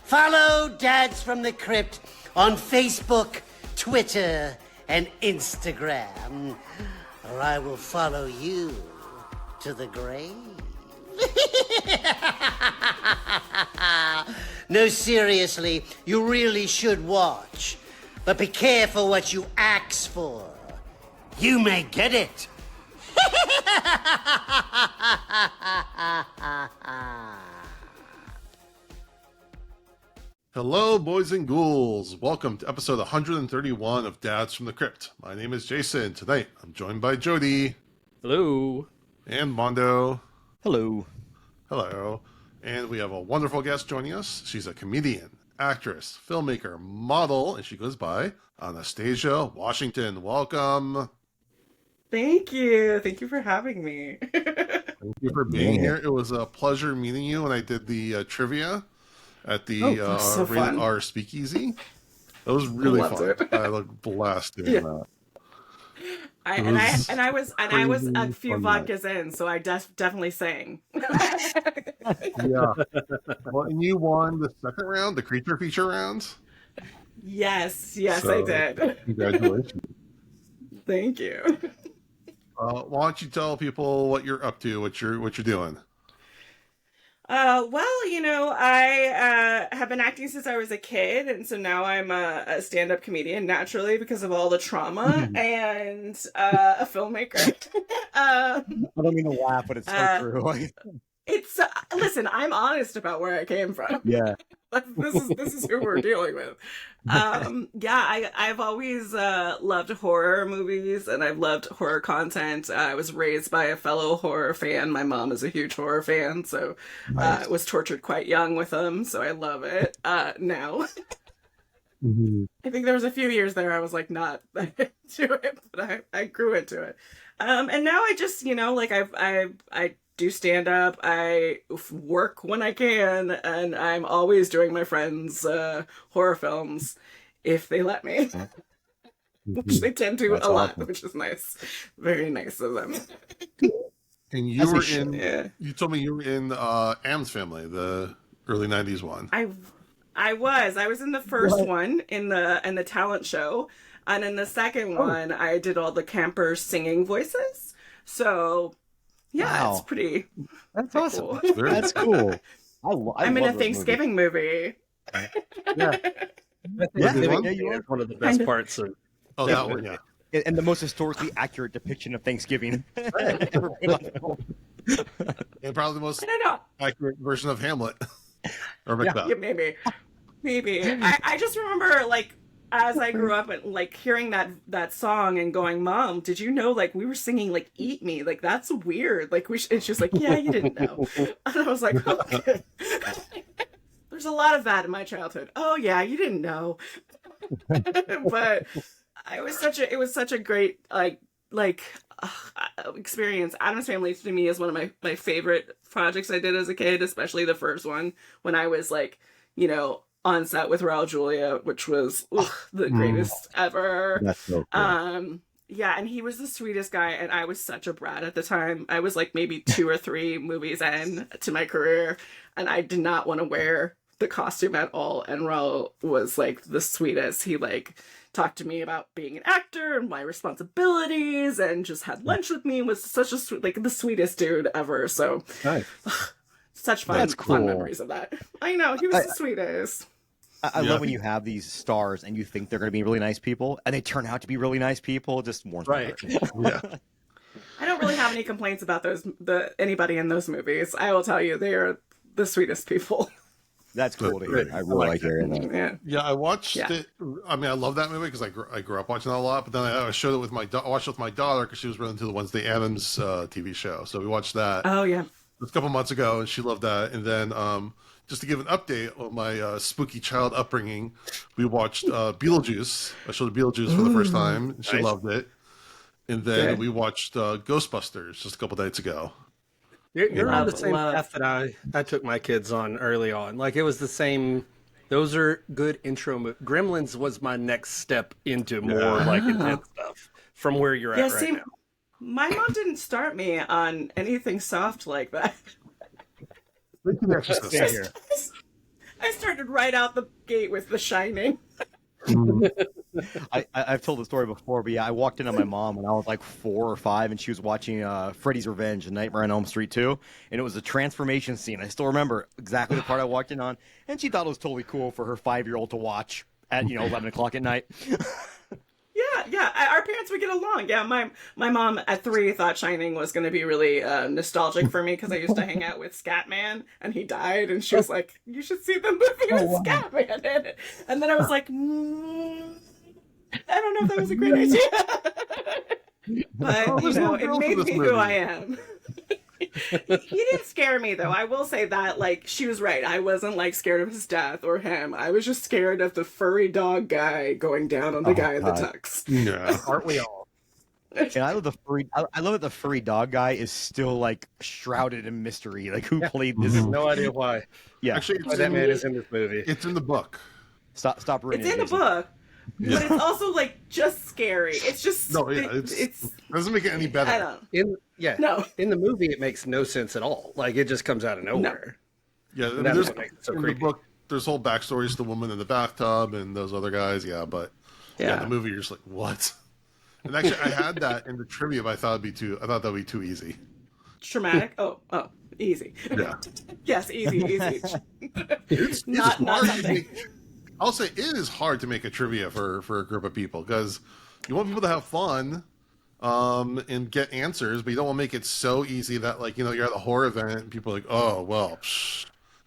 Follow Dads from the Crypt on Facebook, Twitter, and Instagram, or I will follow you to the grave. No, seriously, you really should watch. But be careful what you ask for. You may get it. Hello, boys and ghouls. Welcome to episode 131 of Dads from the Crypt. My name is Jason. Tonight, I'm joined by Jody. Hello. And Mondo. Hello. Hello. And we have a wonderful guest joining us. She's a comedian, actress, filmmaker, model, and she goes by Anastasia Washington. Welcome. Thank you. Thank you for having me. Thank you for being here. It was a pleasure meeting you when I did the trivia at the Rated R Speakeasy. That was really fun. I had a blast doing that. I was a few vodkas in, so I definitely sang. Yeah. Well, and you won the second round, the creature feature round. Yes, so, I did. Congratulations. Thank you. Why don't you tell people what you're up to, what you're doing? Well, you know, I have been acting since I was a kid, and so now I'm a stand-up comedian naturally because of all the trauma, and a filmmaker. I don't mean to laugh, but it's so true. It's listen, I'm honest about where I came from. Yeah. This is who we're dealing with. I've always loved horror movies, and I've loved horror content. I was raised by a fellow horror fan. My mom is a huge horror fan, so I was tortured quite young with them, so I love it now. I think there was a few years there I was like not into it, but I grew into it. And now I just, you know, like I do stand up, I work when I can, and I'm always doing my friends' horror films if they let me. Which they tend to a lot, which is nice. Very nice of them. And you were you told me you were in Am's Family, the early 90s one. I was in the first one in the talent show, and in the second one I did all the campers singing voices. So yeah, It's pretty. That's awesome. Cool. That's cool. I'm in a Thanksgiving movie. Yeah, you are one of the best parts of. Oh, that one, yeah. And the most historically accurate depiction of Thanksgiving ever been on film. And probably the most accurate version of Hamlet or Macbeth. Yeah, maybe. I just remember, like, as I grew up and like hearing that song and going, Mom, did you know, like, we were singing like "Eat Me"? Like, that's weird. Like, it's just like, yeah, you didn't know. And I was like, okay. There's a lot of that in my childhood. Oh yeah, you didn't know. But it was such a great experience. Addams Family to me is one of my favorite projects I did as a kid, especially the first one when I was like, you know, on set with Raul Julia, which was the greatest ever. That's so cool. Yeah, and he was the sweetest guy, and I was such a brat at the time. I was like maybe 2 or 3 movies in to my career, and I did not want to wear the costume at all. And Raul was like the sweetest. He like talked to me about being an actor and my responsibilities, and just had lunch with me. Was such a the sweetest dude ever. So nice. Such fun memories of that. I know, he was the sweetest. I love when you have these stars and you think they're going to be really nice people, and they turn out to be really nice people. Just warms my heart. Yeah. I don't really have any complaints about anybody in those movies. I will tell you, they are the sweetest people. That's cool to hear. I really like hearing that. Yeah, I watched it. I mean, I love that movie because I grew up watching that a lot. But then I showed it with I watched it with my daughter because she was running to the Wednesday Addams TV show. So we watched that. Oh yeah. A couple months ago, and she loved that. And then just to give an update on my spooky child upbringing, we watched Beetlejuice. I showed Beetlejuice for the first time, and she loved it. And then we watched Ghostbusters just a couple nights ago. You're on the same path that I took my kids on early on. Like, it was the same. Those are good intro movies. Gremlins was my next step into more like intense stuff from where you're at right now. My mom didn't start me on anything soft like that. I started right out the gate with The Shining. I've told the story before, but yeah, I walked in on my mom when I was like 4 or 5, and she was watching Freddy's Revenge and Nightmare on Elm Street 2, and it was a transformation scene. I still remember exactly the part I walked in on, and she thought it was totally cool for her 5-year-old to watch at 11 o'clock at night. Yeah. Our parents would get along. Yeah, my mom at 3 thought Shining was going to be really nostalgic for me because I used to hang out with Scatman, and he died, and she was like, "You should see the movie with Scatman in it." And then I was like, I don't know if that was a great idea, but it made me who I am. He didn't scare me though. I will say that, like, she was right. I wasn't like scared of his death or him. I was just scared of the furry dog guy going down on the guy in the tux. Yeah, Aren't we all? And I love that the furry dog guy is still like shrouded in mystery. Like, who played this? No idea why. Yeah, actually, That man is in this movie. it's in the book. stop ruining It's in it, the Jason. book, but it's also like just scary. It's just It doesn't make it any better. I don't. In the movie, it makes no sense at all. Like, it just comes out of nowhere. Yeah, I mean, That's there's, what makes it so in creepy. the book, there's whole backstories to the woman in the bathtub and those other guys. Yeah, but in the movie, you're just like, what? And actually, I had that in the trivia, but I thought that'd be too easy. Traumatic. Oh, easy. Yeah, Yes, easy. it's Not hard to something. make. I'll say it is hard to make a trivia for a group of people because you want people to have fun, and get answers, but you don't want to make it so easy that, like, you're at a horror event and people are like, oh well,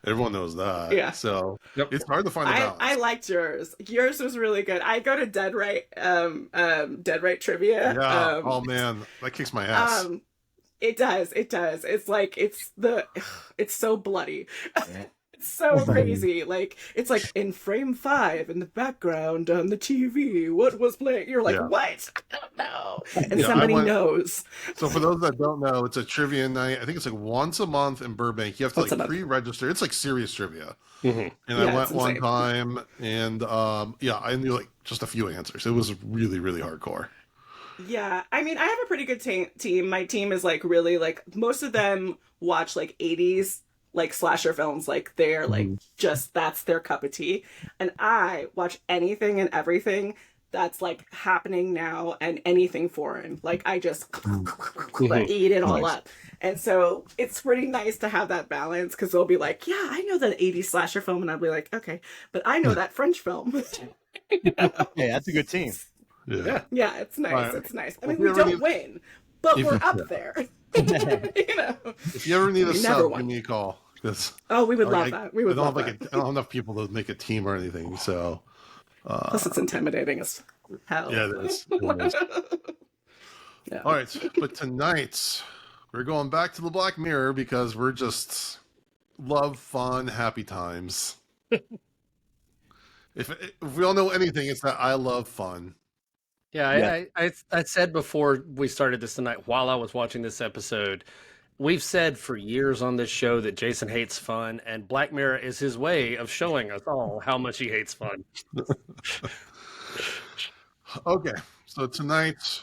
everyone knows that. Yeah. So it's hard to find a balance. I liked yours. Yours was really good. I go to Dead Right trivia. Yeah. Oh man, that kicks my ass. It does. It's like it's so bloody. It's so crazy. Like, it's like in frame 5 in the background on the TV. What was playing? You're like, what? I don't know. And somebody knows. So for those that don't know, it's a trivia night. I think it's like once a month in Burbank. You have to like pre-register. It's like serious trivia. Mm-hmm. And I went one time, and I knew like just a few answers. It was really, really hardcore. Yeah, I mean, I have a pretty good team. My team is like really like, most of them watch like 80s like slasher films, like they're like just that's their cup of tea, and I watch anything and everything that's like happening now and anything foreign. Like, I just eat it all up, and so it's pretty nice to have that balance, because they'll be like, yeah, I know that 80s slasher film, and I'll be like, okay, but I know that French film. Yeah, that's a good team. Yeah, it's nice. Right. It's nice. I mean, we don't win, but we're up there. If you ever need a sub, give me a call. Oh, we would love that. We would love that. I don't have enough people to make a team or anything, so. Plus, it's intimidating as hell. Yeah, it is. Yeah. All right, but tonight we're going back to the Black Mirror because we're just love, fun, happy times. If we all know anything, it's that I love fun. Yeah, I said before we started this tonight, while I was watching this episode, we've said for years on this show that Jason hates fun, and Black Mirror is his way of showing us all how much he hates fun. Okay, so tonight,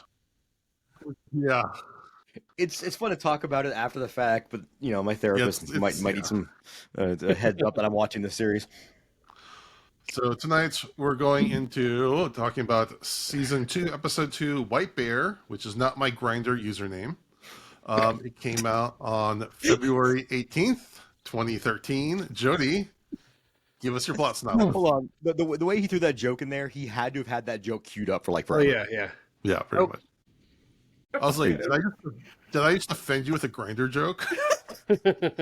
It's fun to talk about it after the fact, but my therapist might need some a heads up that I'm watching this series. So tonight we're going into talking about season 2, episode 2, White Bear, which is not my Grindr username. It came out on February 18th, 2013. Jody, give us your plot synopsis. Hold on, the way he threw that joke in there, he had to have had that joke queued up for like forever. Yeah, pretty much. I was like, did I just offend you with a Grindr joke?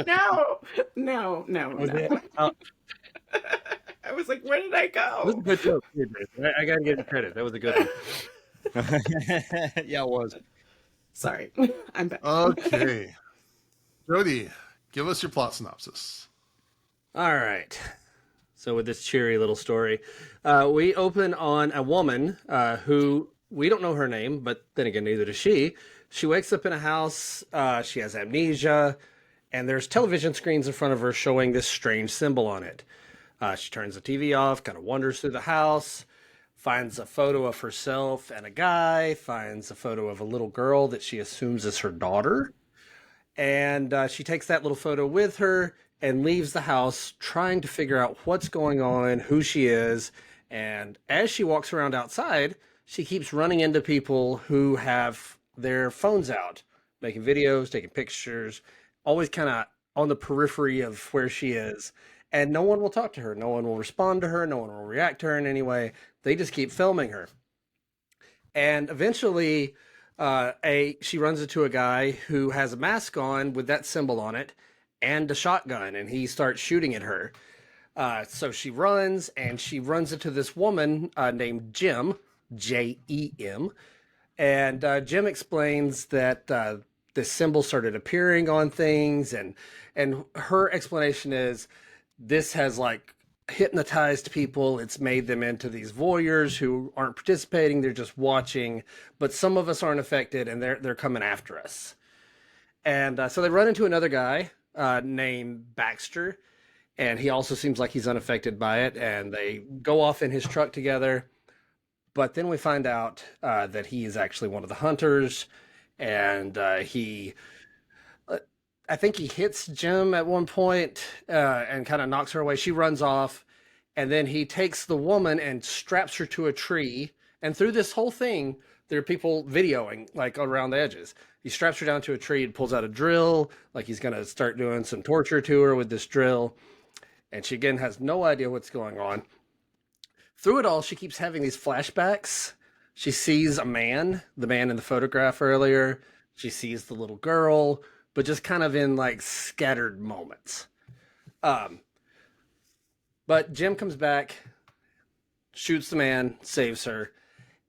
No. I was like, where did I That was go? a good joke. I gotta give you credit. That was a good one. Yeah, it was. Sorry, I'm back. Okay. Jody, give us your plot synopsis. All right. So with this cheery little story, we open on a woman who, we don't know her name, but then again, neither does she. She wakes up in a house. She has amnesia, and there's television screens in front of her showing this strange symbol on it. She turns the TV off, kind of wanders through the house, finds a photo of herself and a guy, finds a photo of a little girl that she assumes is her daughter. And she takes that little photo with her and leaves the house trying to figure out what's going on, who she is. And as she walks around outside, she keeps running into people who have their phones out, making videos, taking pictures, always kind of on the periphery of where she is. And no one will talk to her. No one will respond to her. No one will react to her in any way. They just keep filming her. And eventually, she runs into a guy who has a mask on with that symbol on it and a shotgun, and he starts shooting at her. So she runs, and she runs into this woman named Jim, Jem, and Jim explains that this symbol started appearing on things, and her explanation is this has like hypnotized people. It's made them into these voyeurs who aren't participating; they're just watching. But some of us aren't affected, and they're coming after us. And so they run into another guy named Baxter, and he also seems like he's unaffected by it. And they go off in his truck together. But then we find out that he is actually one of the hunters, and I think he hits Jim at one point and kind of knocks her away. She runs off, and then he takes the woman and straps her to a tree. And through this whole thing, there are people videoing like around the edges. He straps her down to a tree and pulls out a drill, like he's going to start doing some torture to her with this drill. And she again has no idea what's going on. Through it all, she keeps having these flashbacks. She sees a man, the man in the photograph earlier. She sees the little girl, but just kind of in like scattered moments. But Jim comes back, shoots the man, saves her.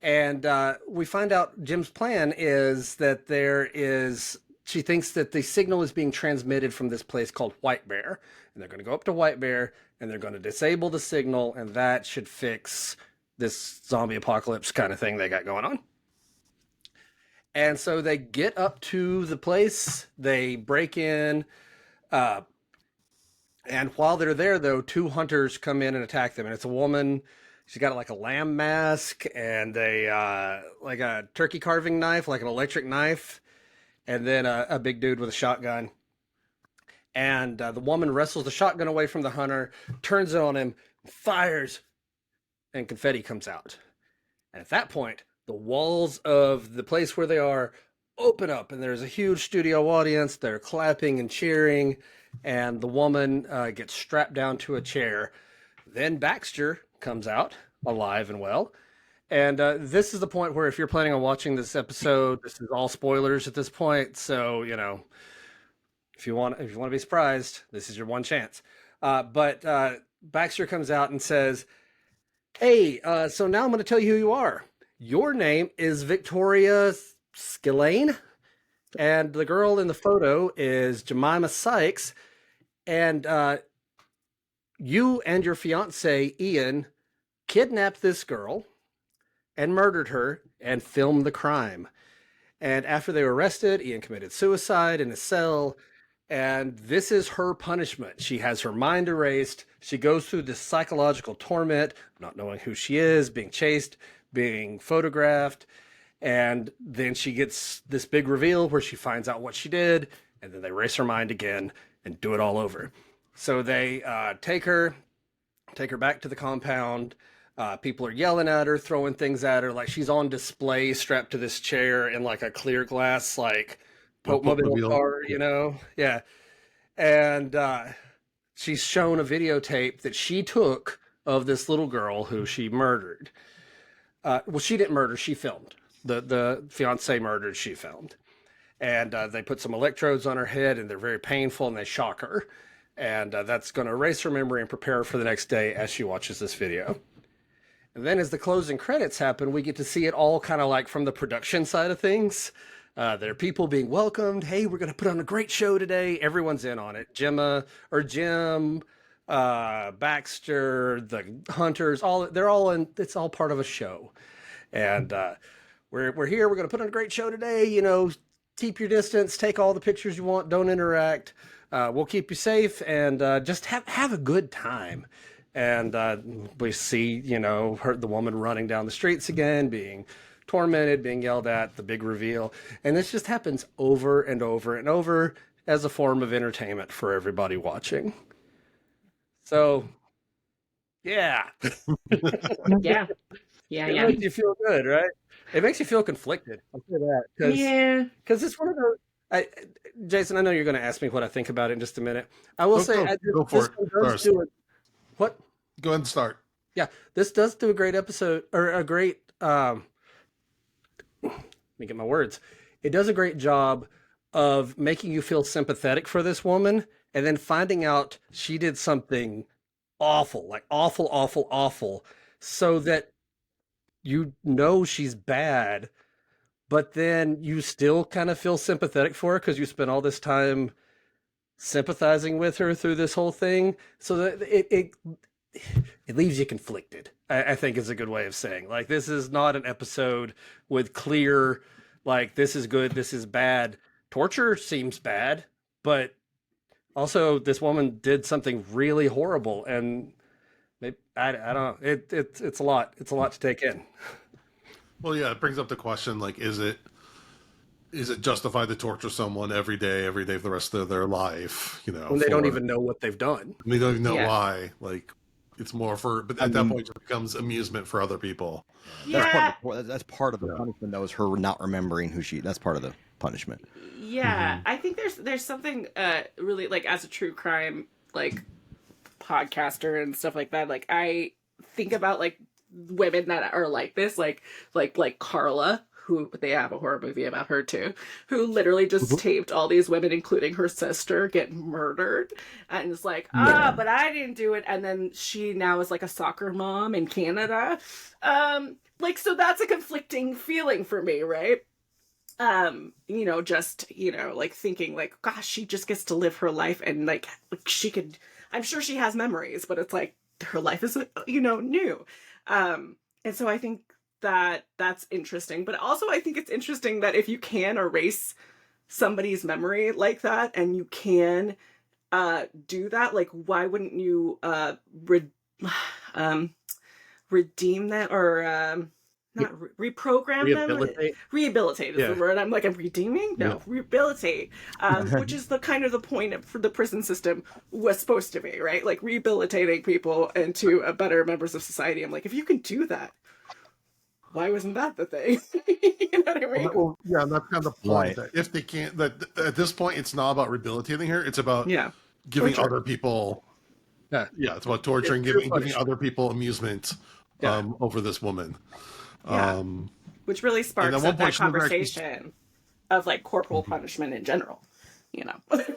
And we find out Jim's plan is that she thinks that the signal is being transmitted from this place called White Bear. And they're going to go up to White Bear and they're going to disable the signal, and that should fix this zombie apocalypse kind of thing they got going on. And so they get up to the place, they break in, and while they're there, though, two hunters come in and attack them. And it's a woman. She's got like a lamb mask and like a turkey carving knife, like an electric knife, and then a big dude with a shotgun. And the woman wrestles the shotgun away from the hunter, turns it on him, fires, and confetti comes out. And at that point, the walls of the place where they are open up, and there's a huge studio audience. They're clapping and cheering, and the woman gets strapped down to a chair. Then Baxter comes out alive and well. And this is the point where if you're planning on watching this episode, this is all spoilers at this point. So, you know, if you want to be surprised, this is your one chance. But Baxter comes out and says, "Hey, so now I'm going to tell you who you are. Your name is Victoria Skillane, and the girl in the photo is Jemima Sykes, and you and your fiance, Ian, kidnapped this girl and murdered her and filmed the crime. And after they were arrested, Ian committed suicide in a cell, and this is her punishment. She has her mind erased. She goes through this psychological torment, not knowing who she is, being chased, being photographed, and then she gets this big reveal where she finds out what she did, and then they erase her mind again and do it all over. So they take her back to the compound. People are yelling at her, throwing things at her, like she's on display strapped to this chair in like a clear glass like Mobile car, you know? Yeah. And she's shown a videotape that she took of this little girl who she murdered. Well, she didn't murder, she filmed. The fiance murdered, she filmed. And they put some electrodes on her head, and they're very painful, and they shock her. And that's going to erase her memory and prepare her for the next day as she watches this video. And then as the closing credits happen, we get to see it all kind of like from the production side of things. There are people being welcomed. Hey, we're going to put on a great show today. Everyone's in on it. Jim, Baxter, the hunters, they're all in. It's all part of a show. And we're here. We're going to put on a great show today. You know, keep your distance, take all the pictures you want, don't interact. We'll keep you safe, and just have a good time. And we see, you know, the woman running down the streets again, being tormented, being yelled at, the big reveal. And this just happens over and over and over. as a form of entertainment for everybody watching. So, yeah. Yeah. It makes you feel good, right? It makes you feel conflicted. I'll say that. Because it's one of those. Jason, I know you're going to ask me what I think about it in just a minute. I will say, go for this it. one does do it. What? Go ahead and start. Yeah, this does do a great episode, or a great. Let me get my words. It does a great job of making you feel sympathetic for this woman, and then finding out she did something awful, like awful, awful, awful, so that you know she's bad, but then you still kind of feel sympathetic for her because you spent all this time sympathizing with her through this whole thing. So that it leaves you conflicted, I think is a good way of saying. Like, this is not an episode with clear, like, this is good, this is bad. Torture seems bad, but also this woman did something really horrible, and I don't know. It's a lot. It's a lot to take in. Well, yeah, it brings up the question, like, is it justified to torture someone every day for the rest of their life? You know, when they don't even know what they've done. They don't even know why. Like, it's more for, but at that point, it becomes amusement for other people. Yeah, that's part of the punishment. That was her not remembering who she. That's part of the punishment. Yeah, I think there's something really, like, as a true crime like podcaster and stuff like that. Like, I think about like women that are like this, like Carla, who they have a horror movie about her too, who literally just taped all these women, including her sister, get murdered, and is like, but I didn't do it. And then she now is like a soccer mom in Canada. Like, so that's a conflicting feeling for me, right? Just, like, thinking like, gosh, she just gets to live her life, and like she could, I'm sure she has memories, but it's like her life is, new. And so I think that's interesting. But also I think it's interesting that if you can erase somebody's memory like that, and you can do that, like, why wouldn't you redeem that, or not reprogram them? Rehabilitate is the word. I'm redeeming? No, rehabilitate. Which is the kind of the point for the prison system was supposed to be, right? Like, rehabilitating people into better members of society. I'm like, if you can do that, why wasn't that the thing? You know what I mean? Well, yeah, that's kind of the point. That if they can't, that at this point, it's not about rehabilitating her. It's about giving other people. Yeah, it's about torturing, giving other people amusement over this woman. Yeah. Which really sparks up that conversation of like corporal punishment in general. And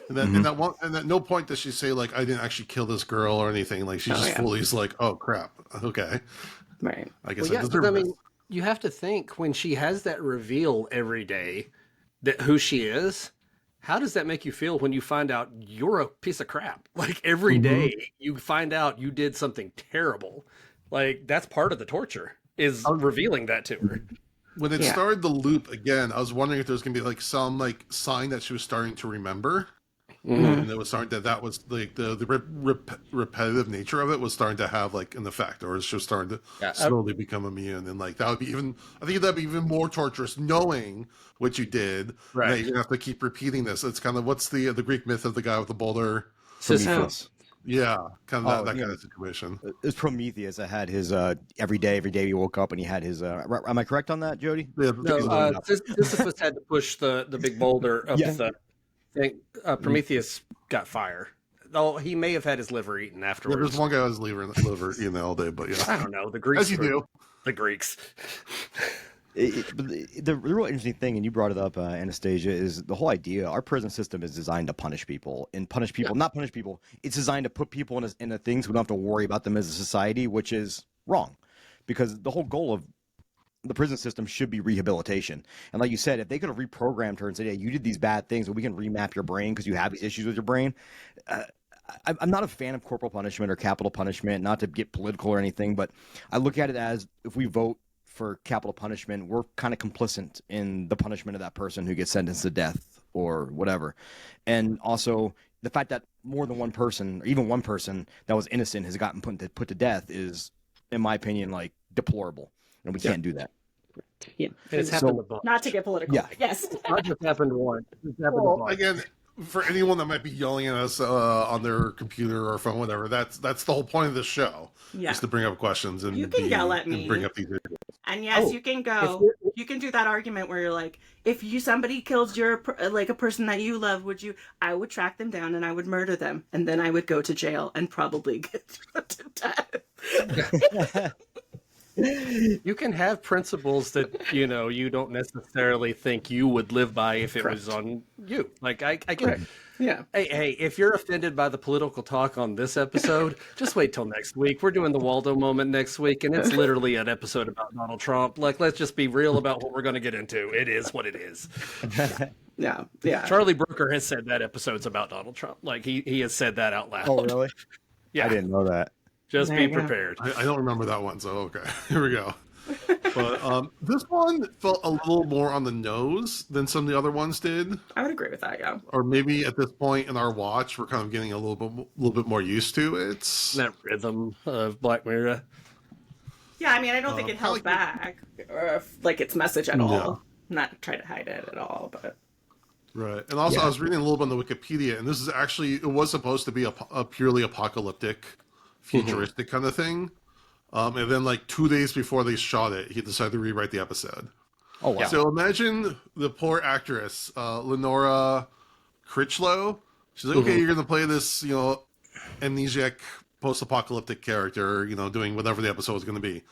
then at no point does she say, like, I didn't actually kill this girl or anything. Like, she fully is like, oh crap, okay, right. I guess I deserve this. You have to think, when she has that reveal every day that who she is, how does that make you feel when you find out you're a piece of crap? Like, every day you find out you did something terrible. Like, that's part of the torture, is revealing that to her. When it started the loop again, I was wondering if there was going to be like some like sign that she was starting to remember. And it was starting that was like the repetitive nature of it was starting to have like an effect, or she was starting to slowly become immune, and like that would be even, I think that'd be even more torturous, knowing what you did. Right, that you have to keep repeating this. It's kind of, what's the Greek myth of the guy with the boulder? Prometheus. Yeah, kind of that kind of situation. It was Prometheus that had his every day he woke up and he had his. Am I correct on that, Jody? Yeah, no, Sisyphus had to push the big boulder up the thing. Prometheus got fire. Though he may have had his liver eaten afterwards. Yeah, there's one guy who has liver eaten all day, but I don't know. The Greeks, as you do. The Greeks. The real interesting thing, and you brought it up, Anastasia, is the whole idea. Our prison system is designed to punish people, not punish people. It's designed to put people in things we don't have to worry about them as a society, which is wrong, because the whole goal of the prison system should be rehabilitation. And like you said, if they could have reprogrammed her and said, "Yeah, you did these bad things, but we can remap your brain because you have these issues with your brain." I'm not a fan of corporal punishment or capital punishment, not to get political or anything, but I look at it as, if we vote for capital punishment, we're kind of complicit in the punishment of that person who gets sentenced to death or whatever. And also the fact that more than one person, or even one person that was innocent, has gotten put to death is, in my opinion, like, deplorable, and we can't do that. Yeah, it's happened a bunch. Not to get political. Yeah. Yes, Not just happened once. Again, for anyone that might be yelling at us on their computer or phone, whatever, that's the whole point of this show. Yeah. Is to bring up questions and you can yell at me and bring up these issues. And yes, you can go. You can do that argument where you're like, if somebody kills a person that you love, I would track them down and I would murder them, and then I would go to jail and probably get put to death. You can have principles that you don't necessarily think you would live by if it was on you. Like I get it. Yeah. Hey, if you're offended by the political talk on this episode, just wait till next week. We're doing the Waldo moment next week, and it's literally an episode about Donald Trump. Like, let's just be real about what we're going to get into. It is what it is. Yeah. Charlie Brooker has said that episode's about Donald Trump. Like, he has said that out loud. Oh, really? Yeah. I didn't know that. Just be prepared. I don't remember that one, so okay. Here we go. But this one felt a little more on the nose than some of the other ones did. I would agree with that, yeah. Or maybe at this point in our watch, we're kind of getting a little bit more used to it. That rhythm of Black Mirror. Yeah, I mean, I don't think it held back or its message at all. No. Not try to hide it at all, but. Right, and also I was reading a little bit on the Wikipedia, and this is actually, it was supposed to be a purely apocalyptic, futuristic kind of thing. And then 2 days before they shot it, he decided to rewrite the episode. Oh, wow. So imagine the poor actress, Lenora Critchlow. She's like, okay, you're going to play this, amnesiac post-apocalyptic character, doing whatever the episode is going to be.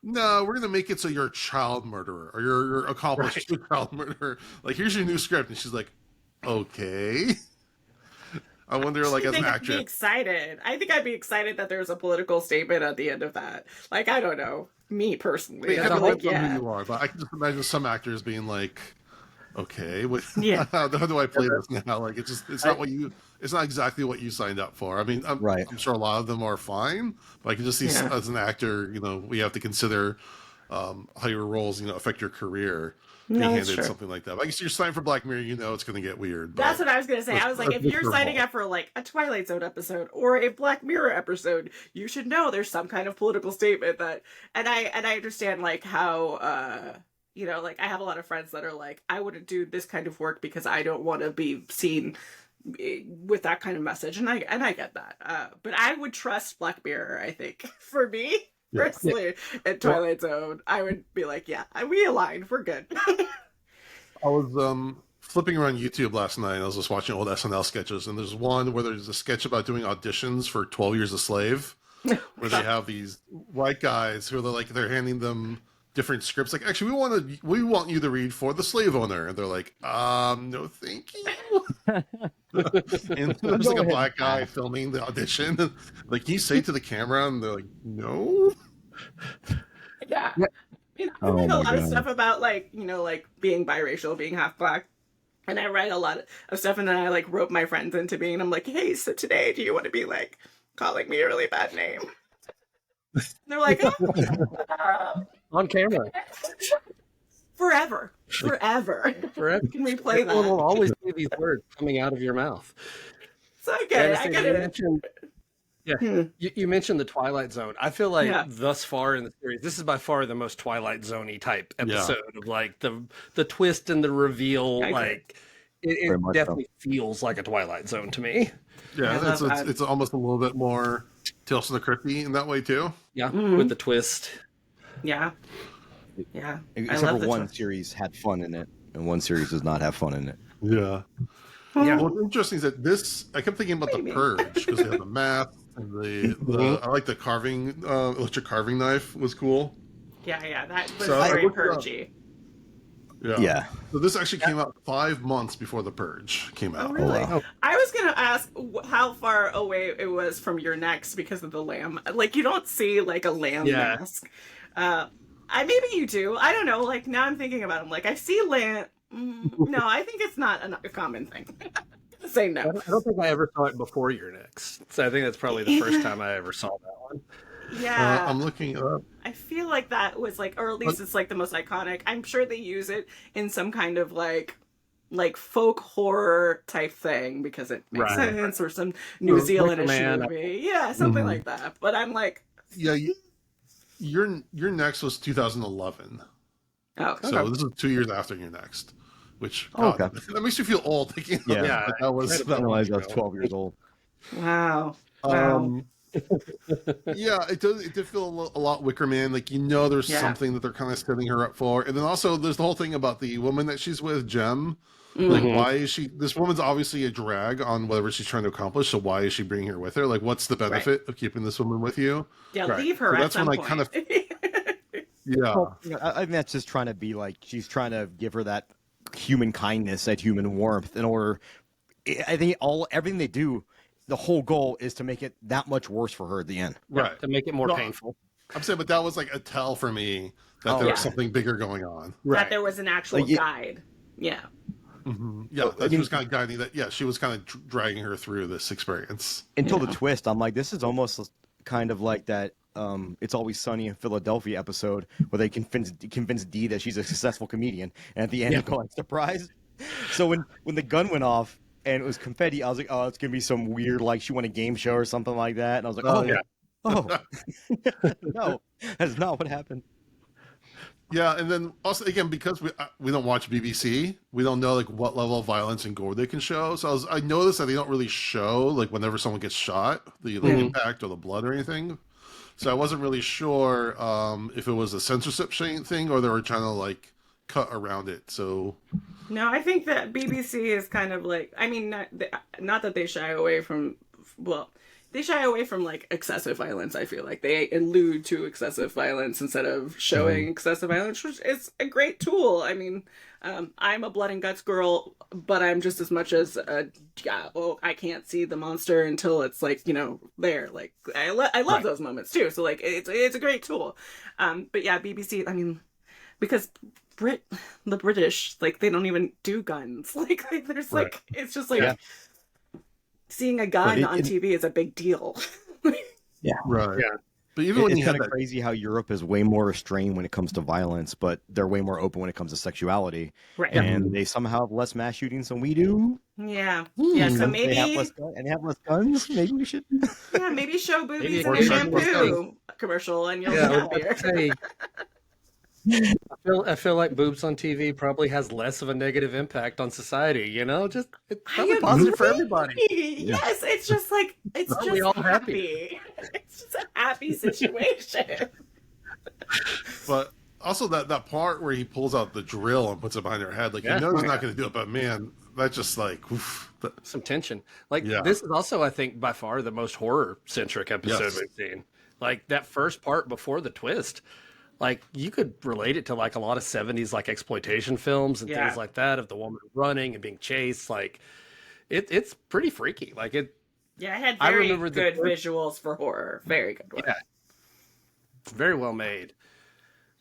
No, we're going to make it so you're a child murderer, or you're accomplished child murderer. Here's your new script. And she's like, okay. I wonder, as an actress. I think I'd be excited that there's a political statement at the end of that. I don't know. Me personally. Who you are, but I can just imagine some actors being like, okay, how do I play this now? It's not exactly what you signed up for. I mean, I'm sure a lot of them are fine, but I can just see as an actor, we have to consider how your roles, affect your career. Being handed something like that. I guess you're signed for Black Mirror, it's going to get weird. That's what I was going to say. I was like, if you're signing up for a Twilight Zone episode or a Black Mirror episode, you should know there's some kind of political statement that. And I understand how I have a lot of friends that are like, I wouldn't do this kind of work because I don't want to be seen with that kind of message, and I get that. But I would trust Black Mirror. I think for me. Personally, at Twilight Zone, I would be like, yeah, we aligned. We're good. I was flipping around YouTube last night. I was just watching old SNL sketches, and there's one where there's a sketch about doing auditions for 12 Years a Slave, where they have these white guys who are they're handing them different scripts. Actually, we want you to read for the slave owner, and they're like, no, thank you. And there's a black guy filming the audition. Can you say to the camera? And they're like, no. Yeah. I write a lot of stuff about being biracial, being half black. And I write a lot of stuff, and then I rope my friends into being, I'm like, hey, so today, do you want to be calling me a really bad name? And they're like, oh. On camera. Forever. You can replay that. Will always be these words coming out of your mouth. So I get it. You mentioned the Twilight Zone. I feel like thus far in the series, this is by far the most Twilight Zone-y type episode of the twist and the reveal. It definitely feels like a Twilight Zone to me. Yeah, it's almost a little bit more Tales from the Crypty in that way too. Yeah, with the twist. Yeah. Except for one series had fun in it, and one series does not have fun in it. Yeah. Yeah. What's interesting is that I kept thinking about the Purge because they have the math and the I like the carving, electric carving knife was cool. Yeah, that was very purgy. Yeah. So this actually came out 5 months before the Purge came out. Oh, really? Oh, wow. I was gonna ask how far away it was from your next because of the lamb. You don't see a lamb mask. Maybe you do. I don't know. Now I'm thinking about them. I see lamb. No, I think it's not a common thing. Say no. I don't think I ever saw it before your next. So I think that's probably the first time I ever saw that one. Yeah. I'm looking up. I feel like that was or at least it's the most iconic. I'm sure they use it in some kind of folk horror type thing because it makes sense, or some New Zealandish movie. Yeah, something like that. But I'm like, yeah, your next was 2011. Oh, so this is 2 years after your next. which Okay. that makes me feel old thinking that was I didn't realize I was 12 years old. Wow. Yeah, it does. It did feel a lot Wicker Man. Like, there's something that they're kind of setting her up for. And then also there's the whole thing about the woman that she's with, Jem. Like, why is this woman's obviously a drag on whatever she's trying to accomplish. So why is she bringing her with her? Like, what's the benefit of keeping this woman with you? Yeah, leave her at some point. Kind of, yeah. Well, I think that's just trying to be like, she's trying to give her that human kindness, that human warmth in order. I think everything they do, the whole goal is to make it that much worse for her at the end. Right. To make it more painful. I'm saying, but that was like a tell for me that there was something bigger going on. That there was an actual guide. Yeah. Mm-hmm. Yeah, she was kind of guiding that. Yeah, she was kind of dragging her through this experience. Until the twist, I'm like, this is almost kind of like that It's Always Sunny in Philadelphia episode where they convince Dee that she's a successful comedian. And at the end, they go like, surprise. So when the gun went off and it was confetti, I was like, oh, it's going to be some weird, like she won a game show or something like that. And I was like, no, that's not what happened. Yeah, and then also again because we don't watch BBC, we don't know like what level of violence and gore they can show. So I noticed that they don't really show like whenever someone gets shot, the impact or the blood or anything. So I wasn't really sure if it was a censorship thing or they were trying to like cut around it. So no, I think that BBC is kind of like, I mean, not that they shy away from, they shy away from like excessive violence. I feel like they allude to excessive violence instead of showing excessive violence, which is a great tool. I mean, I'm a blood and guts girl, but I'm just as much as I can't see the monster until it's like, there. Like I love those moments too. So like it's a great tool. But yeah, BBC. I mean, because the British, like they don't even do guns. Like there's like it's just like. Yeah. Seeing a gun on TV is a big deal. Yeah. Right. Yeah. But even when it's kind of crazy how Europe is way more restrained when it comes to violence, but they're way more open when it comes to sexuality. Right. And they somehow have less mass shootings than we do. Yeah. Yeah. So maybe they have less guns. Maybe we should. Yeah. Maybe show boobies in a shampoo commercial, and you'll be happier. I feel like boobs on TV probably has less of a negative impact on society, Just it's probably positive for everybody. Yes, it's just like it's probably just all happy. It's just a happy situation. But also that part where he pulls out the drill and puts it behind her head, like he's not going to do it, but man, that's just like some tension. Like this is also, I think, by far the most horror centric episode we've seen. Like that first part before the twist. Like you could relate it to like a lot of 70s like exploitation films and things like that of the woman running and being chased. Like it's pretty freaky. Like it. Yeah, it had very good visuals for horror. Very good one. Yeah. Very well made.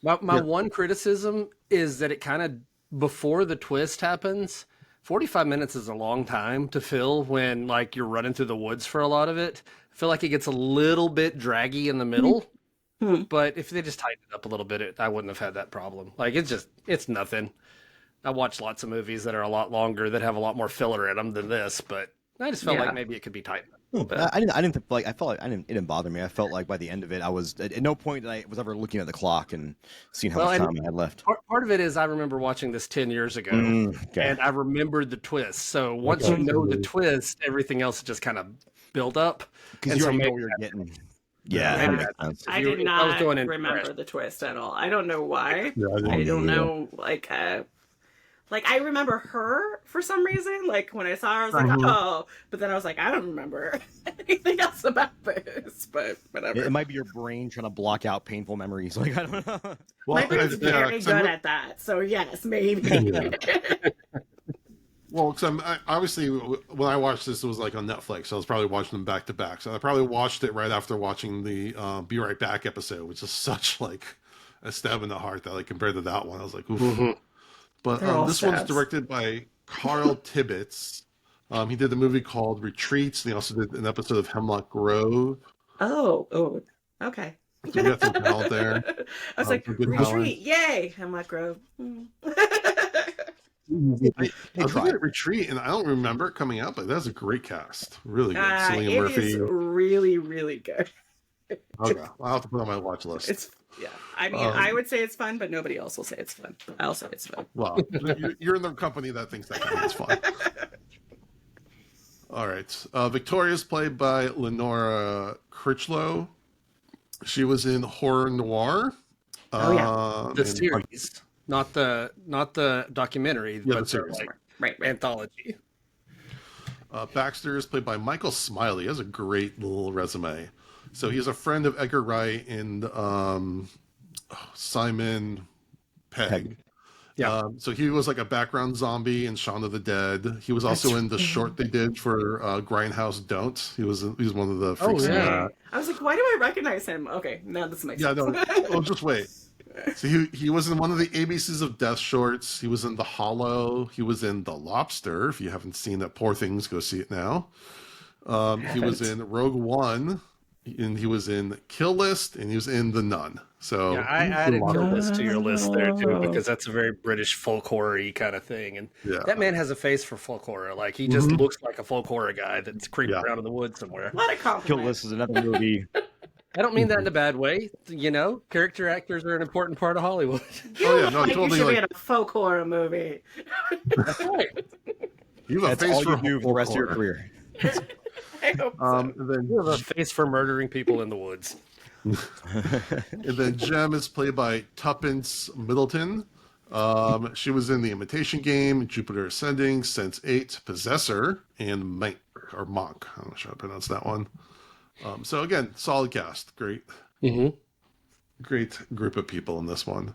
My one criticism is that it kind of before the twist happens, 45 minutes is a long time to fill when like you're running through the woods for a lot of it. I feel like it gets a little bit draggy in the middle. But if they just tightened it up a little bit, I wouldn't have had that problem. Like it's nothing. I watch lots of movies that are a lot longer that have a lot more filler in them than this, but I just felt like maybe it could be tightened up. I felt like it didn't bother me. I felt like by the end of it, I was at no point that I was ever looking at the clock and seeing how much time I had left. Part of it is I remember watching this 10 years ago, and I remembered the twist. So once you know the twist, everything else just kind of build up. Because you already know what you're getting. Yeah, I did not remember the twist at all. I don't know why. I don't know. Like I remember her for some reason. Like when I saw her, I was like, oh. But then I was like, I don't remember anything else about this. But whatever. It might be your brain trying to block out painful memories. Like I don't know. My brain's very good at that. So yes, maybe. Well, because obviously when I watched this, it was like on Netflix. So I was probably watching them back to back. So I probably watched it right after watching the Be Right Back episode, which is such like a stab in the heart that like compared to that one, I was like, oof. But this one's directed by Carl Tibbets. He did the movie called Retreats, and he also did an episode of Hemlock Grove. Oh, okay. So we got some talent there. I was like, Retreat, yay, Hemlock Grove. I was looking at Retreat, and I don't remember it coming out, but that's a great cast. Really good. Cillian Murphy. It is really, really good. Okay, I'll have to put it on my watch list. It's I mean, I would say it's fun, but nobody else will say it's fun. I'll say it's fun. Well, you're in the company that thinks that is fun. All right. Victoria's played by Lenora Critchlow. She was in Horror Noir. The series, not the documentary, but the series. Right. Anthology. Baxter is played by Michael Smiley. He has a great little resume. So he's a friend of Edgar Wright and Simon Pegg. Yeah. So he was like a background zombie in Shaun of the Dead. He was also in the short they did for Grindhouse Don't. He was one of the freaks in that. I was like, why do I recognize him? Okay, now this makes sense. No. Well, just wait. So he was in one of the ABCs of Death shorts. He was in The Hollow. He was in The Lobster. If you haven't seen that, poor things, go see it now. He was in Rogue One, and he was in Kill List, and he was in The Nun. So yeah, I added Kill List to your list there too, because that's a very British folk horror-y kind of thing, and that man has a face for folk horror. Like he just looks like a folk horror guy that's creeping around in the woods somewhere. What a compliment. Kill List is another movie. I don't mean that in a bad way. You know, character actors are an important part of Hollywood. You should be in a folk horror movie. That's right. You have a face for the rest of your career. I hope so. Then You have a face for murdering people in the woods. And then Jem is played by Tuppence Middleton. She was in The Imitation Game, Jupiter Ascending, Sense8, Possessor, and Monk. I'm not sure how to pronounce that one. So again, solid cast. Great. Great group of people in this one.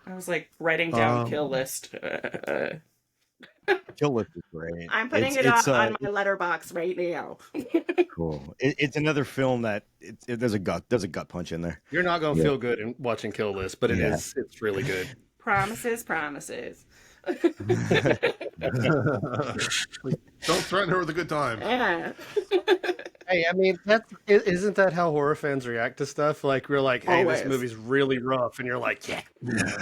I was like writing down Kill List. Kill List is great. I'm putting it on my letterbox right now. Cool. It's another film that there's a gut punch in there. You're not going to feel good in watching Kill List, but it's really good. Promises. Don't threaten her with a good time. Yeah. Hey, I mean, isn't that how horror fans react to stuff? Like, we're like, hey, Always. this movie's really rough. And you're like, yeah.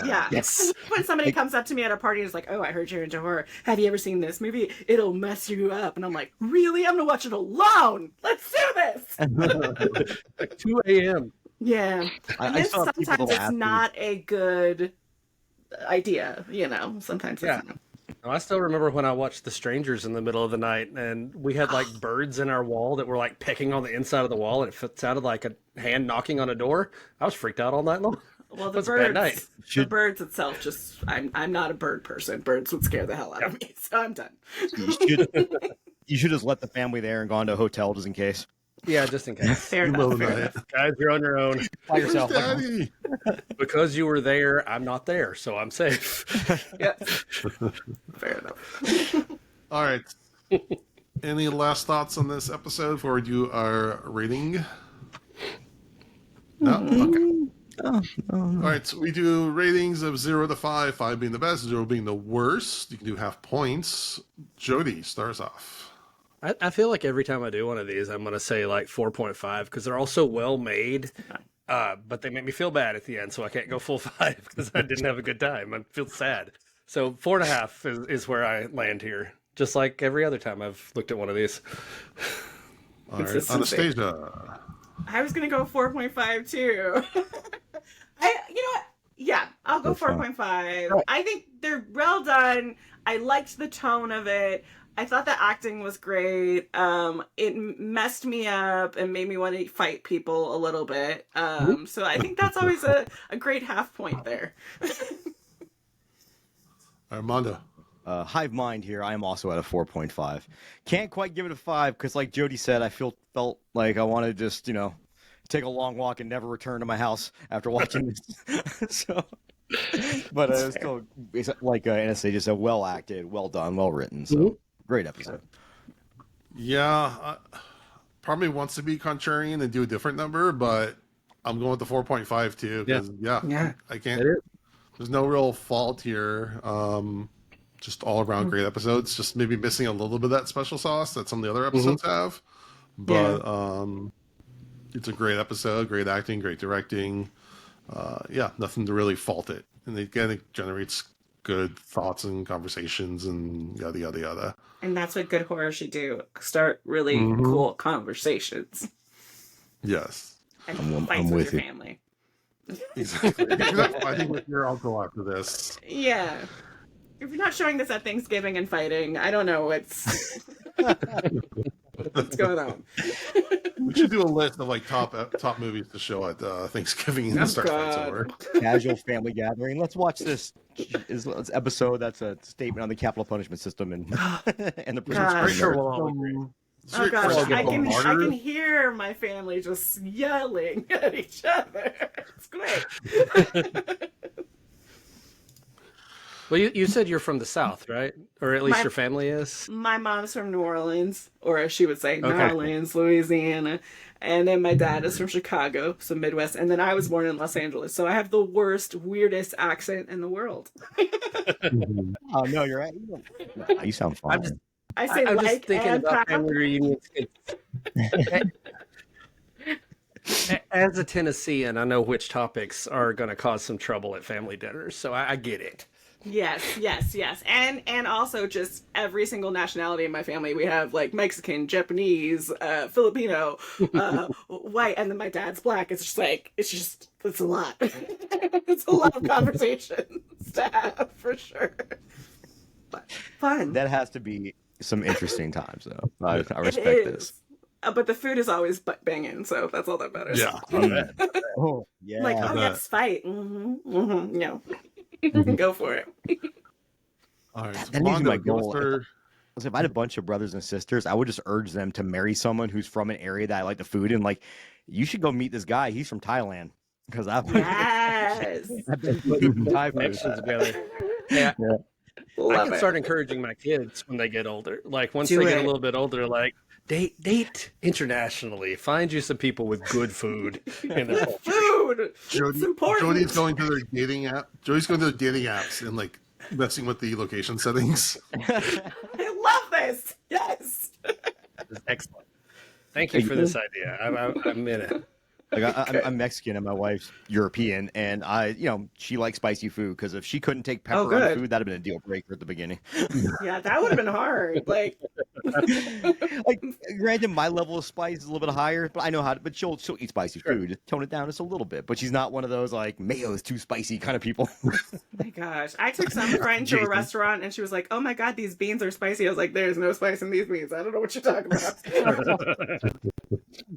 Yes. When somebody comes up to me at a party and is like, oh, I heard you're into horror. Have you ever seen this movie? It'll mess you up. And I'm like, really? I'm going to watch it alone. Let's do this. Like 2 a.m. Yeah. I still have people Sometimes that'll it's ask me- not a good idea, you know? Sometimes it's not. I still remember when I watched The Strangers in the middle of the night, and we had like birds in our wall that were like pecking on the inside of the wall, and it sounded like a hand knocking on a door. I was freaked out all night long. Well, It was a bad night. the birds itself, just I'm not a bird person. Birds would scare the hell out of me, so I'm done. You should just let the family there and gone to a hotel just in case. Yeah, just in case. Fair enough. Guys, you're on your own. By yourself. Daddy. Because you were there, I'm not there, so I'm safe. Yeah. Fair enough. All right. Any last thoughts on this episode before we do our rating? No? Okay. All right, so we do ratings of 0 to 5, 5 being the best, 0 being the worst. You can do half points. Jody starts off. I feel like every time I do one of these, I'm going to say like 4.5 because they're all so well made, but they make me feel bad at the end, so I can't go full 5 because I didn't have a good time. I feel sad. So 4.5 is where I land here, just like every other time I've looked at one of these. All right, Anastasia. I was gonna go 4.5 too. You know what? Yeah, I'll go 4.5. I think they're well done. I liked the tone of it. I thought the acting was great. It messed me up and made me want to fight people a little bit. So I think that's always a great half point there. Armando. Hive mind here. I am also at a 4.5. Can't quite give it a 5 because, like Jody said, I felt like I want to just take a long walk and never return to my house after watching this. So, but it's still like Anastasia said, well acted, well done, well written. So great episode. Yeah, probably wants to be contrarian and do a different number, but I'm going with the 4.5 too. Yeah, I can't. There's no real fault here. Just all around great episodes. Just maybe missing a little bit of that special sauce that some of the other episodes have. But it's a great episode, great acting, great directing. Nothing to really fault it. And again, it generates good thoughts and conversations and yada, yada, yada. And that's what good horror should do. Start really cool conversations. Yes. and I'm fights with with your you. family. Exactly. You're not fighting with your uncle after this. Yeah. If you're not showing this at Thanksgiving and fighting, I don't know what's going on. We should do a list of like top movies to show at Thanksgiving and start fights God. over. Casual family gathering. Let's watch this episode. That's a statement on the capital punishment system and and the prison. Gosh. Sure, we'll all agree. Oh gosh, First, I can martyr. hear my family just yelling at each other. It's great. Well, you said you're from the South, right? Or at least My- your family is? My mom's from New Orleans, or as she would say, New Okay. Orleans, Louisiana. And then my dad is from Chicago, so Midwest. And then I was born in Los Angeles, so I have the worst, weirdest accent in the world. Oh no, you're right. No, you sound fine. I say I'm like just thinking and about proud. family reunions. As a Tennessean, I know which topics are going to cause some trouble at family dinners, so I get it. Yes. And also just every single nationality in my family. We have like Mexican, Japanese, Filipino, white, and then my dad's black. It's a lot. It's a lot of conversations to have for sure. But fun. That has to be some interesting times, though. I It respect is. this. But the food is always banging, so that's all that matters. Yeah. Oh yeah. Like, oh, bet. yes, fight. No. Go for it. All right. That needs to be my Mondo, goal. If I had a bunch of brothers and sisters, I would just urge them to marry someone who's from an area that I like the food and like, you should go meet this guy. He's from Thailand because I've Yes. been eating Thai food. Connections together. Yeah. I Love can it. start encouraging my kids when they get older. Like once Do they get it. a little bit older, like date internationally. Find you some people with good food in their culture. Food. It's important. Jody's going to their dating app. Jody's going to the dating apps and like messing with the location settings. I love this. Yes. Excellent. Thank you for this idea. I'm in it. Like Okay. I'm Mexican and my wife's European, and she likes spicy food because if she couldn't take Oh, pepper on good. food, that'd have been a deal breaker at the beginning. Yeah, that would have been hard. Like, Like, granted, my level of spice is a little bit higher, but I know how. But she'll eat spicy food, just tone it down just a little bit. But she's not one of those like mayo is too spicy kind of people. my gosh. I took some friend to a Jason. restaurant and she was like, oh my God, these beans are spicy. I was like, there's no spice in these beans. I don't know what you're talking about.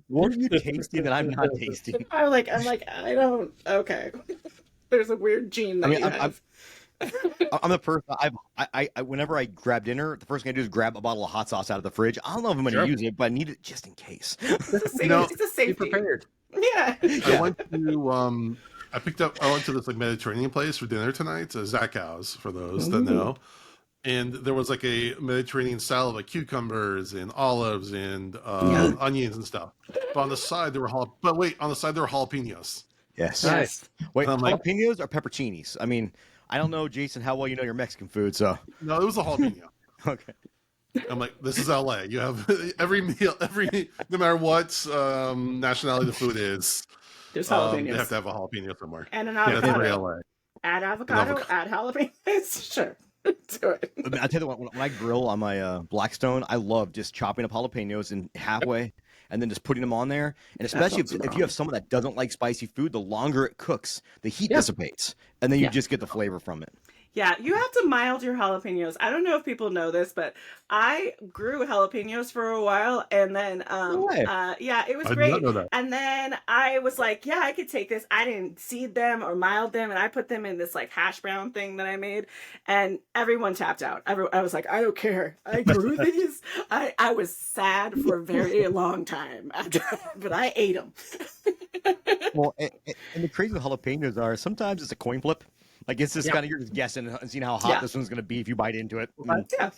What are you tasting that I'm not tasting? I'm like, I don't, okay. There's a weird gene that I mean, you I'm have. I'm the person. I whenever I grab dinner, the first thing I do is grab a bottle of hot sauce out of the fridge. I don't know if I'm going to Sure. use it, but I need it just in case. It's a safety. know, It's a Be safety. prepared. Yeah. I went to I went to this like Mediterranean place for dinner tonight, Zach House for those that know. And there was like a Mediterranean style of like cucumbers and olives and onions and stuff. But on the side there were jalapenos. Yes. Nice. Wait, I'm like- jalapenos or pepperoncinis? I mean, I don't know, Jason, how well you know your Mexican food, so No, it was a jalapeno. okay. I'm like, this is LA. You have every meal, no matter what nationality the food is, There's they jalapenos. have to have a jalapeno somewhere. And an Yeah, that's very avocado. LA. Add avocado, add jalapenos. Sure. Do it. I mean, I tell you what, when I grill on my Blackstone, I love just chopping up jalapenos in halfway and then just putting them on there. And especially if you have someone that doesn't like spicy food, the longer it cooks, the heat dissipates, and then you just get the flavor from it. Yeah, you have to mild your jalapenos. I don't know if people know this, but I grew jalapenos for a while, and then way. yeah, it was I did great. not know that. And then I was like, yeah, I could take this. I didn't seed them or mild them, and I put them in this like hash brown thing that I made, and everyone tapped out. I was like, I don't care. I grew these. I was sad for a very long time after, but I ate them. Well, and the crazy with jalapenos are sometimes it's a coin flip. Like it's just kind of you're just guessing and seeing how hot this one's going to be if you bite into it. Yeah.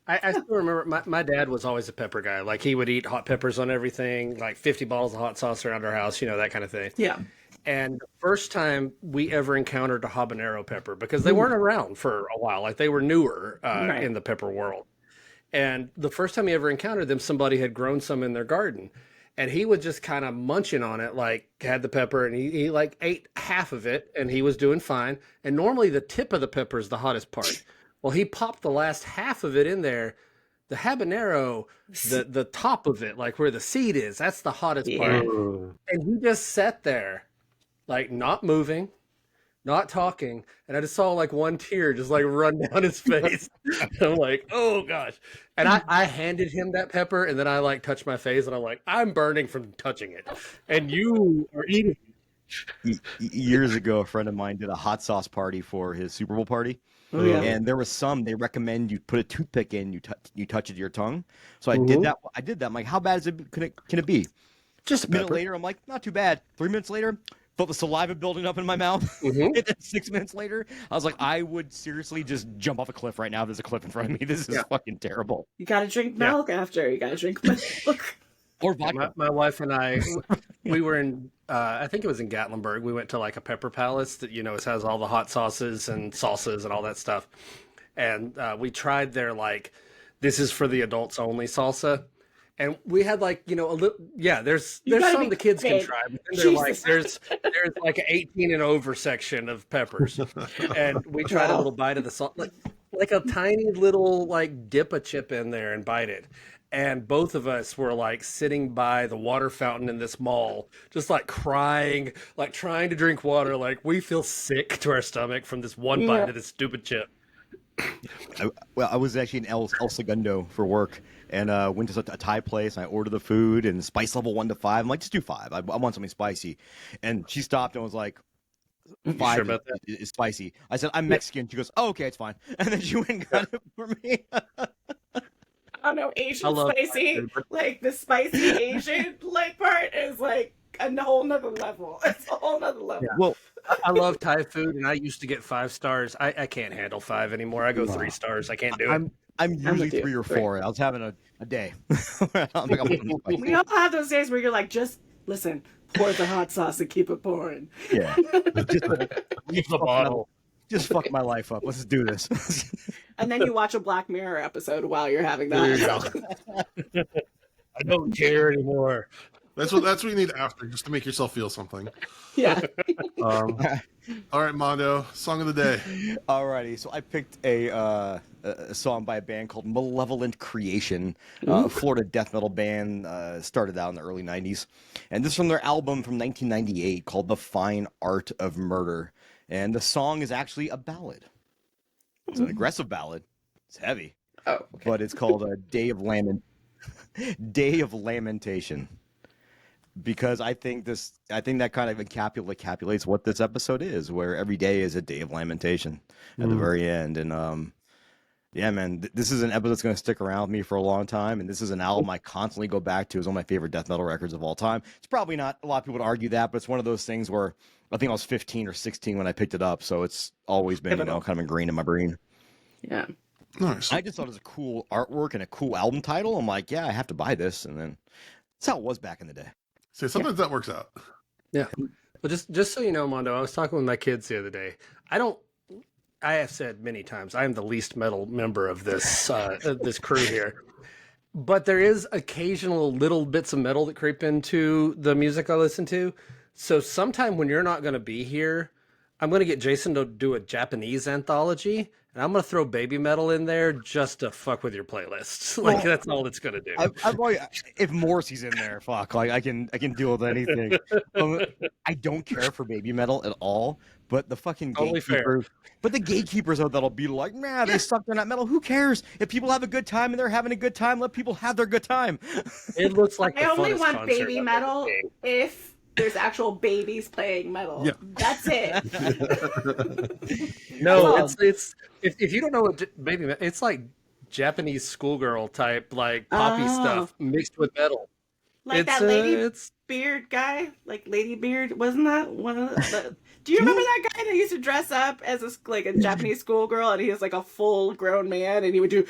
I still remember my dad was always a pepper guy. Like he would eat hot peppers on everything, like 50 bottles of hot sauce around our house, that kind of thing. Yeah. And the first time we ever encountered a habanero pepper, because they weren't around for a while, like they were newer Right. in the pepper world. And the first time he ever encountered them, somebody had grown some in their garden. And he was just kind of munching on it, like had the pepper, and he like ate half of it, and he was doing fine. And normally the tip of the pepper is the hottest part. Well, he popped the last half of it in there, the habanero, the top of it, like where the seed is, that's the hottest part. And he just sat there, like not moving, not talking, and I just saw like one tear just like run down his face. I'm like, oh gosh. And I handed him that pepper, and then I like touched my face, and I'm like, I'm burning from touching it, and you are eating it. Years ago, a friend of mine did a hot sauce party for his Super Bowl party. Oh, yeah. And there was some they recommend you put a toothpick in, you touch it to your tongue. So I did that. I'm like, how bad is it? Can it be? Just a minute later, I'm like, not too bad. 3 minutes later, felt the saliva building up in my mouth. And then 6 minutes later, I was like, I would seriously just jump off a cliff right now. If there's a cliff in front of me. This is fucking terrible. You gotta drink milk after. You gotta drink milk. Or vodka. My wife and I, we were in, I think it was in Gatlinburg. We went to like a pepper palace that, it has all the hot sauces and salsas and all that stuff. And we tried their like, this is for the adults only salsa. And we had like, a little, there's some the kids can try. But then there's like an 18 and over section of peppers. And we tried a little bite of the salt, like a tiny little like dip a chip in there and bite it. And both of us were like sitting by the water fountain in this mall, just like crying, like trying to drink water. Like we feel sick to our stomach from this one bite of this stupid chip. I was actually in El Segundo for work and went to a Thai place. And I ordered the food and spice level 1 to 5. I'm like, just do 5. I want something spicy. And she stopped and was like, 5 sure about that? is spicy. I said, I'm Mexican. She goes, oh, okay, it's fine. And then she went and got it for me. I don't know, Asian spicy, like the spicy Asian like part is like a whole nother level. It's a whole nother level. Yeah. Well, I love Thai food, and I used to get 5 stars. I can't handle 5 anymore. I go 3 stars. I can't do it. I'm usually 3 or 4. I was having a day. We all have those days where you're like, just listen, pour the hot sauce and keep it pouring. Yeah. Keep the bottle. Just fuck my life up. Let's do this. And then you watch a Black Mirror episode while you're having that. I don't care anymore. That's what you need after, just to make yourself feel something. Yeah. All right, Mondo, song of the day. Alrighty, so I picked a song by a band called Malevolent Creation, Florida death metal band, started out in the early 90s. And this is from their album from 1998 called The Fine Art of Murder. And the song is actually a ballad. It's an aggressive ballad. It's heavy. Oh, okay. But it's called a Day of Lamentation. Because I think that kind of encapsulates what this episode is, where every day is a day of lamentation at the very end. And yeah, man, this is an episode that's going to stick around with me for a long time. And this is an album I constantly go back to. It's one of my favorite death metal records of all time. It's probably not a lot of people would argue that, but it's one of those things where I think I was 15 or 16 when I picked it up. So it's always been, kind of ingrained in my brain. Yeah. Nice. I just thought it was a cool artwork and a cool album title. I'm like, yeah, I have to buy this. And then that's how it was back in the day. So sometimes that works out. Yeah. Well, just so you know, Mondo, I was talking with my kids the other day. I have said many times, I am the least metal member of this this crew here. But there is occasional little bits of metal that creep into the music I listen to. So sometime when you're not going to be here, I'm going to get Jason to do a Japanese anthology, and I'm going to throw baby metal in there just to fuck with your playlist. Like, that's all it's going to do. I've already, if Morrissey's in there, fuck, like I can deal with anything. I don't care for baby metal at all, but the fucking gatekeepers, that'll be like, nah, they suck, they're not metal. Who cares? If people have a good time and they're having a good time, let people have their good time. It looks like I only want baby metal if there's actual babies playing metal. Yeah. That's it. No, it's if you don't know what baby metal, it's like Japanese schoolgirl type, like poppy stuff mixed with metal. Like that Lady Beard guy, like Lady Beard, wasn't that one of the? Do you remember that guy that used to dress up as a Japanese schoolgirl, and he was like a full grown man, and he would do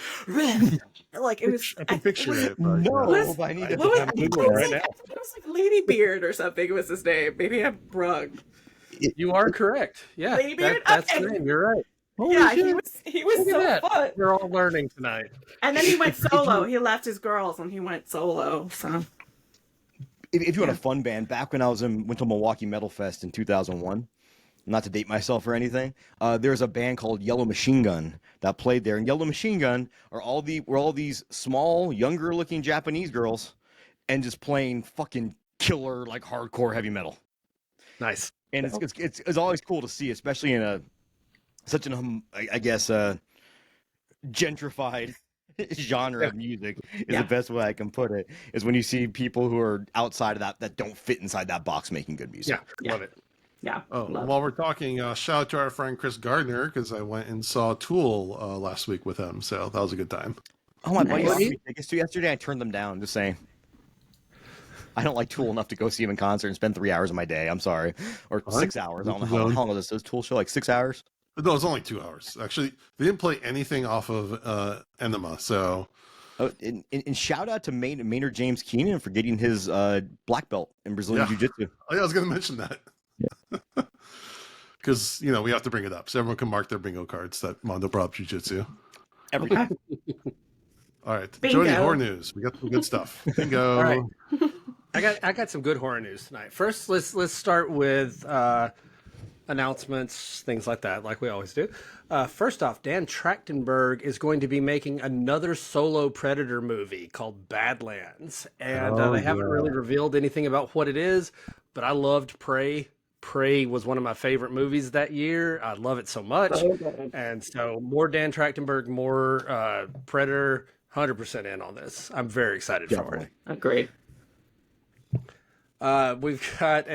like it was. I can picture it. I need to. It was like Lady Beard or something. It was his name. Maybe I'm wrong. You are correct. Yeah, Lady Beard. That's the name. You're right. Holy shit. he was so fun. We're all learning tonight. And then he went solo. He left his girls and he went solo. So. If you had a fun band, back when I went to Milwaukee Metal Fest in 2001, not to date myself or anything, there's a band called Yellow Machine Gun that played there. And Yellow Machine Gun were all these small, younger looking Japanese girls and just playing fucking killer, like hardcore heavy metal. Nice. And it's always cool to see, especially in such an, I guess, gentrified genre of music is the best way I can put it, is when you see people who are outside of that don't fit inside that box making good music. Yeah, love it. Yeah. Oh, while we're talking, shout out to our friend Chris Gardner, because I went and saw Tool last week with him, so that was a good time. Oh, my buddy offered me tickets to yesterday. I turned them down, just saying. I don't like Tool enough to go see him in concert and spend 3 hours of my day. I'm sorry. Or 6 hours. I don't know how long is this Tool show, like 6 hours? No, it's only 2 hours. Actually, they didn't play anything off of Enema, so... Oh, and shout out to Maynard James Keenan for getting his black belt in Brazilian Jiu-Jitsu. Oh, yeah, I was going to mention that. Yeah. Because, we have to bring it up, so everyone can mark their bingo cards that Mondo brought up Jiu-Jitsu. Every time. All right. Bingo. Jody, horror news. We got some good stuff. Bingo. All right. I got some good horror news tonight. First, let's start with announcements, things like that, like we always do. First off, Dan Trachtenberg is going to be making another solo Predator movie called Badlands, and they haven't really revealed anything about what it is. But I loved Prey. Prey was one of my favorite movies that year. I love it so much, and so more Dan Trachtenberg, more Predator. 100% in on this. I'm very excited for it. Agreed. We've got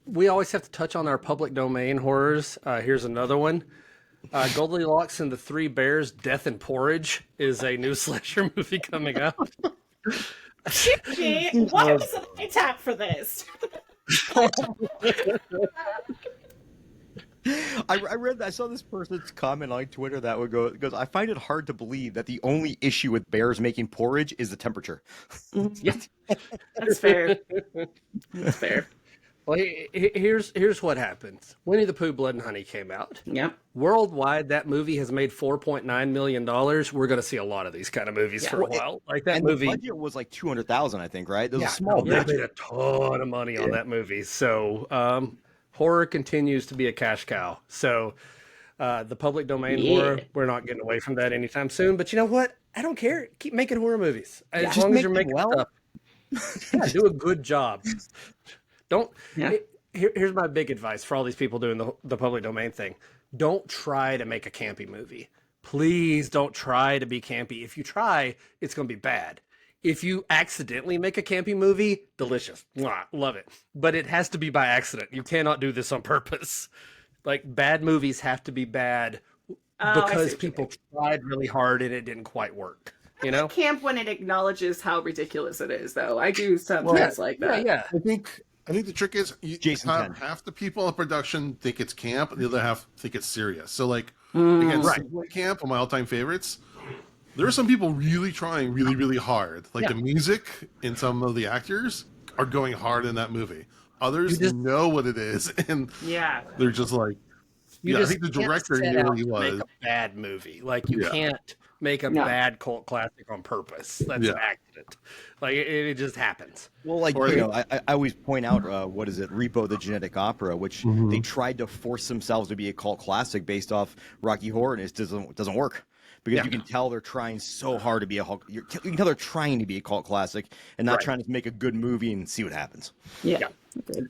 we always have to touch on our public domain horrors. Here's another one. Goldilocks and the Three Bears, Death and Porridge is a new slasher movie coming out. Gigi, why wasn't I tapped for this? I saw this person's comment on Twitter that goes, I find it hard to believe that the only issue with bears making porridge is the temperature. Yes. That's fair. That's fair. Well, here's what happens. Winnie the Pooh, Blood and Honey came out. Yep. Worldwide, that movie has made $4.9 million. We're going to see a lot of these kind of movies for a while. Like that movie. The budget was like $200,000, I think, right? It was a small budget. They made a ton of money on that movie. So, horror continues to be a cash cow. So, the public domain horror, we're not getting away from that anytime soon. But you know what? I don't care. Keep making horror movies. As long as you're making stuff. Do a good job. Don't. Yeah. Here's my big advice for all these people doing the public domain thing. Don't try to make a campy movie. Please don't try to be campy. If you try, it's going to be bad. If you accidentally make a campy movie, delicious. Mwah, love it. But it has to be by accident. You cannot do this on purpose. Like, bad movies have to be bad because people tried really hard and it didn't quite work. You know? Camp when it acknowledges how ridiculous it is, though. I do sometimes like that. Yeah. I think the trick is half the people in production think it's camp, and the other half think it's serious. So, like, again, Sleepaway Camp, one of my all-time favorites. There are some people really trying really, really hard. Like, the music and some of the actors are going hard in that movie. Others know what it is, and they're just like, I think the director really was. Make a bad movie. Like, you can't make a bad cult classic on purpose. That's an accident. Like, it just happens. Well, like, I always point out, Repo the Genetic Opera, which they tried to force themselves to be a cult classic based off Rocky Horror, and it doesn't work. Because you can tell they're trying so hard to be you can tell they're trying to be a cult classic and not trying to make a good movie and see what happens. Yeah.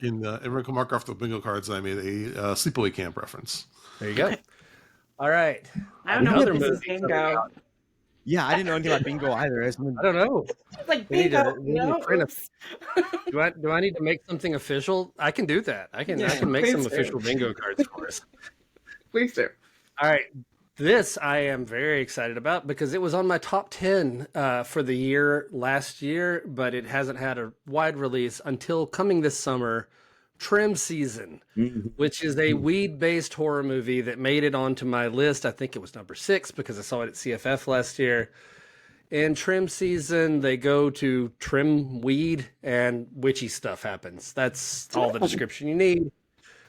Everyone can mark off the bingo cards. I made a Sleepaway Camp reference. There you go. All right. I don't know what this is bingo. Yeah, I didn't know anything about bingo either. I don't know. It's like bingo. Do I need to make something official? I can do that. I can make some official bingo cards for us. Please do. All right. This I am very excited about because it was on my top 10 for the year last year, but it hasn't had a wide release until coming this summer, Trim Season, which is a weed-based horror movie that made it onto my list. I think it was number 6 because I saw it at CFF last year. In Trim Season, they go to trim weed and witchy stuff happens. That's all the description you need.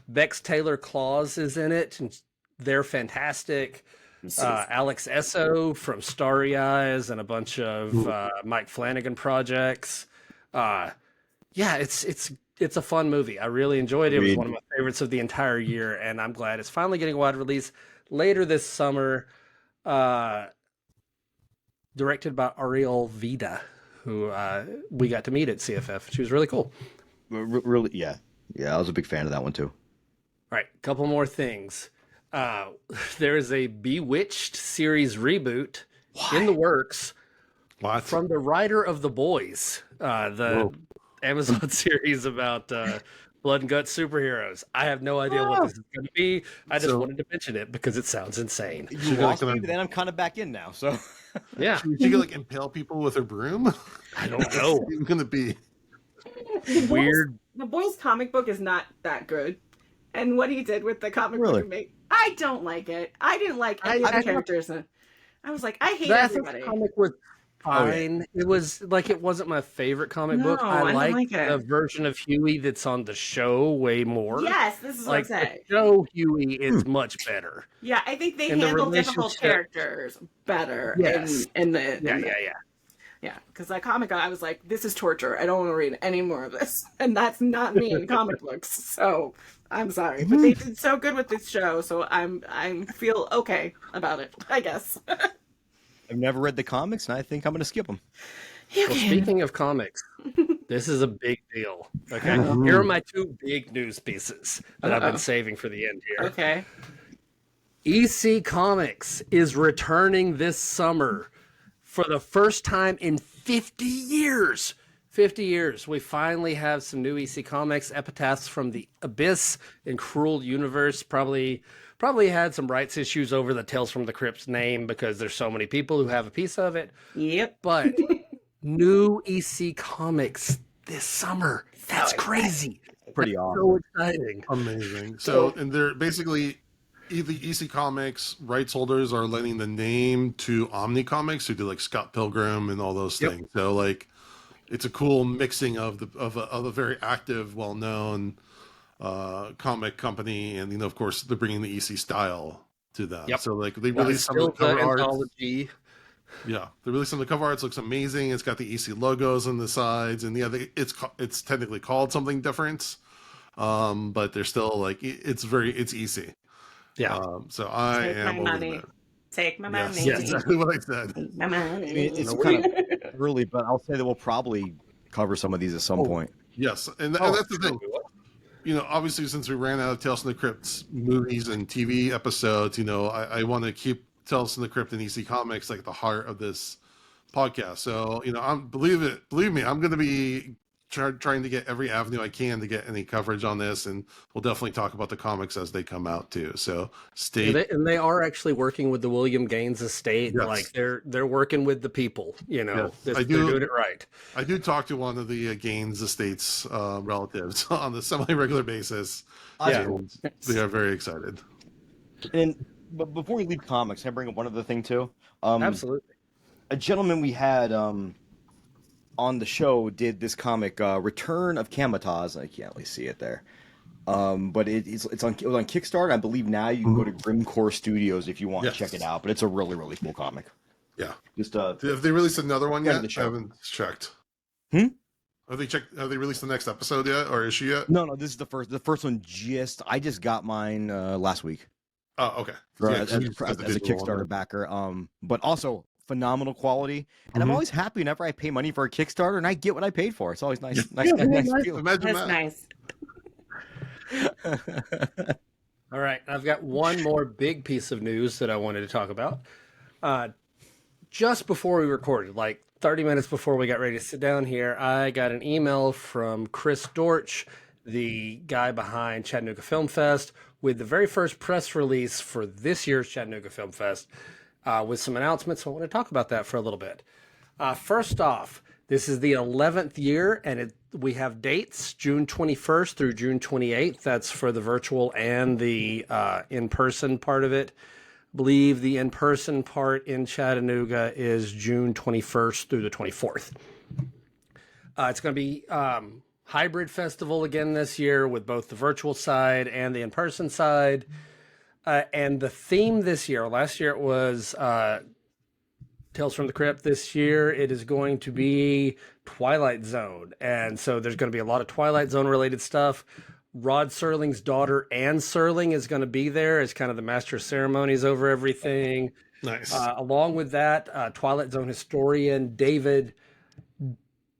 Bex Taylor Claus is in it, and they're fantastic. Alex Esso from Starry Eyes and a bunch of Mike Flanagan projects. It's it's a fun movie. I really enjoyed it. It was one of my favorites of the entire year, and I'm glad it's finally getting a wide release later this summer. Directed by Ariel Vida, who we got to meet at CFF. She was really cool. Really, yeah. I was a big fan of that one too. All right, a couple more things. There is a Bewitched series reboot in the works from the writer of The Boys, the Amazon series about blood and guts superheroes. I have no idea what this is going to be. I just wanted to mention it because it sounds insane. You lost me, but then I'm kind of back in now. So yeah, she could like impale people with her broom. I don't know. It's going to be weird. The Boys comic book is not that good. And what he did with the comic book, I don't like it. I didn't like any of the characters. I was like, I hate everybody. Comic was fine. It was like, it wasn't my favorite comic book. I like the version of Huey that's on the show way more. Yes, this is what I'm saying. The show Huey is much better. Yeah, I think they handle difficult characters better. Yes. Yeah, because that comic, I was like, this is torture. I don't want to read any more of this. And that's not me in comic books. So I'm sorry. But they did so good with this show. So I feel okay about it, I guess. I've never read the comics, and I think I'm going to skip them. Well, speaking of comics, this is a big deal. Okay. Here are my two big news pieces that I've been saving for the end here. Okay. EC Comics is returning this summer. For the first time in 50 years. 50 years. We finally have some new EC Comics, Epitaphs from the Abyss and Cruel Universe. Probably had some rights issues over the Tales from the Crypt name because there's so many people who have a piece of it. Yep. But new EC Comics this summer. That's crazy. Pretty awesome. So exciting. Amazing. So, and they're basically... The EC Comics rights holders are lending the name to Omni Comics, who did like Scott Pilgrim and all those things. So like, it's a cool mixing of a very active, well-known comic company, and of course they're bringing the EC style to that. Yep. So like they released some of the cover art. Yeah, they released some of the cover arts. Looks amazing. It's got the EC logos on the sides, and it's technically called something different, but they're still like it's EC. Yeah. So I am over there. Take my money. Yes, exactly what I said. Take my money. It's kind of early, but I'll say that we'll probably cover some of these at some point. Yes, and that's the thing. Obviously, since we ran out of Tales from the Crypt movies and TV episodes, I want to keep Tales from the Crypt and EC Comics like the heart of this podcast. So, believe me, I'm going to be trying to get every avenue I can to get any coverage on this, and we'll definitely talk about the comics as they come out too. So they are actually working with the William Gaines estate. Yes. Like they're working with the people. Yes. They're doing it right. I do talk to one of the Gaines estate's relatives on a semi-regular basis. And they are very excited. But before we leave comics, can I bring up one other thing too? Absolutely. A gentleman we had on the show did this comic, Return of Kamataz. I can't really see it there. But it was on Kickstarter. I believe now you can go to Grimcore Studios if you want to check it out. But it's a really, really cool comic. Yeah. Just have they released another one yet? I haven't checked. Have they released the next episode yet or issue yet? No, this is the first. The first one I just got mine last week. Oh, okay. As a Kickstarter backer. But also phenomenal quality, and I'm always happy whenever I pay money for a Kickstarter and I get what I paid for. It's always nice. Nice feeling. Imagine That's nice. All right, I've got one more big piece of news that I wanted to talk about. Just before we recorded, like 30 minutes before we got ready to sit down here, I got an email from Chris Dortch, the guy behind Chattanooga Film Fest, with the very first press release for this year's Chattanooga Film Fest. With some announcements. So I want to talk about that for a little bit. First off, this is the 11th year, and we have dates, June 21st through June 28th. That's for the virtual and the in-person part of it. I believe the in-person part in Chattanooga is June 21st through the 24th. It's going to be hybrid festival again this year with both the virtual side and the in-person side. And the theme this year, last year it was Tales from the Crypt this year, it is going to be Twilight Zone. And so there's going to be a lot of Twilight Zone related stuff. Rod Serling's daughter, Anne Serling, is going to be there as kind of the master of ceremonies over everything. Nice. Along with that, Twilight Zone historian David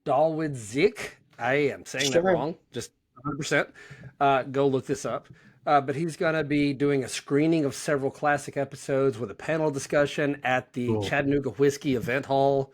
Dalwidzik. I am saying that wrong, just 100%. Go look this up. But he's going to be doing a screening of several classic episodes with a panel discussion at the Chattanooga Whiskey Event Hall.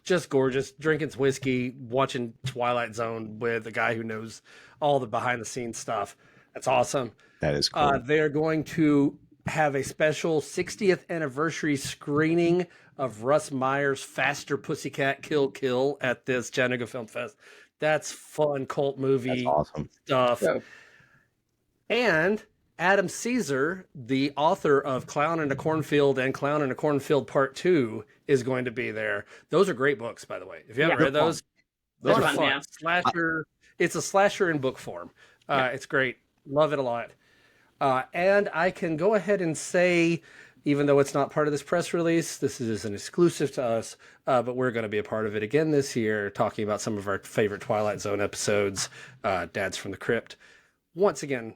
Just gorgeous. Drinking whiskey, watching Twilight Zone with a guy who knows all the behind-the-scenes stuff. That's awesome. That is cool. They're going to have a special 60th anniversary screening of Russ Meyer's Faster Pussycat Kill Kill at this Chattanooga Film Fest. That's fun cult movie That's awesome stuff. Yeah. And Adam Caesar, the author of Clown in a Cornfield and Clown in a Cornfield Part 2, is going to be there. Those are great books, by the way. If you haven't read those are fun, fun. yeah. Slasher. It's a slasher in book form. It's great. Love it a lot. And I can go ahead and say, even though it's not part of this press release, this is an exclusive to us, but we're going to be a part of it again this year, talking about some of our favorite Twilight Zone episodes, Dads from the Crypt. Once again,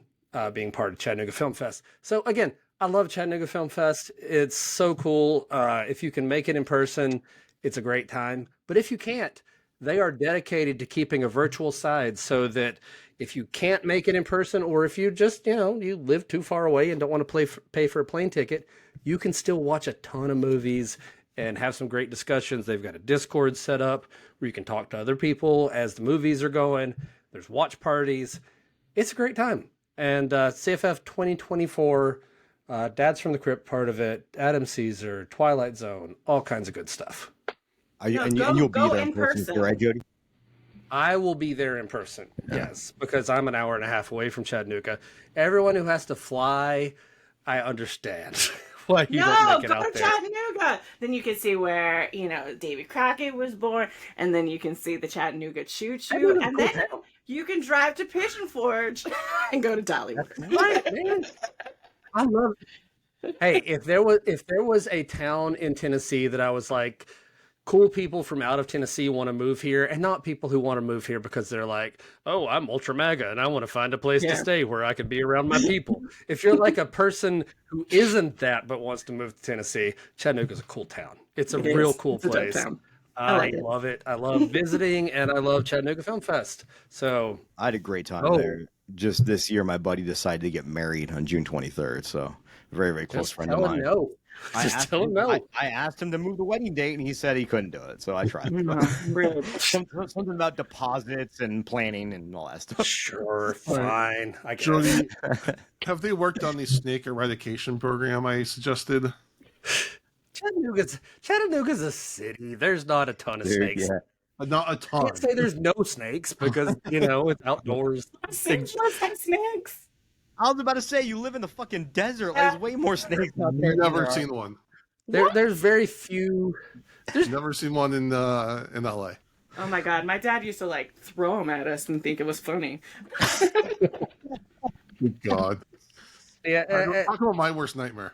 being part of Chattanooga Film Fest. So again, I love Chattanooga Film Fest. It's so cool. If you can make it in person, it's a great time. But if you can't, they are dedicated to keeping a virtual side so that if you can't make it in person, or if you just, you live too far away and don't want to pay for a plane ticket, you can still watch a ton of movies and have some great discussions. They've got a Discord set up where you can talk to other people as the movies are going. There's watch parties. It's a great time. And CFF 2024, Dads from the Crypt, part of it, Adam Caesar, Twilight Zone, all kinds of good stuff. And you'll be there in person, right, Jody? I will be there in person, yes, because I'm an hour and a half away from Chattanooga. Everyone who has to fly, I understand why you don't make it out there. No, go to Chattanooga. Then you can see where, Davy Crockett was born, and then you can see the Chattanooga Choo Choo, and then you can drive to Pigeon Forge and go to Dollywood. Right, man. I love it. Hey, if there was a town in Tennessee that I was like, cool people from out of Tennessee want to move here, and not people who want to move here because they're like, oh, I'm ultra mega and I want to find a place to stay where I can be around my people. If you're like a person who isn't that but wants to move to Tennessee, Chattanooga's a cool town. It's a real cool place. I love it. I love visiting, and I love Chattanooga Film Fest. So I had a great time there. Just this year, my buddy decided to get married on June 23rd. So very, very close friend of mine. I asked him to move the wedding date, and he said he couldn't do it. So I tried. Something about deposits and planning and all that stuff. Sure, fine. I guess. Jody, have they worked on the snake eradication program I suggested? Chattanooga's a city. There's not a ton of snakes. Yeah. Not a ton. I can't say there's no snakes because, it's outdoors. Snakes. I was about to say, you live in the fucking desert. There's way more snakes out there. Never seen one. There's very few. Never seen one in LA. Oh my God. My dad used to throw them at us and think it was funny. Good God. Yeah. Talk about my worst nightmare.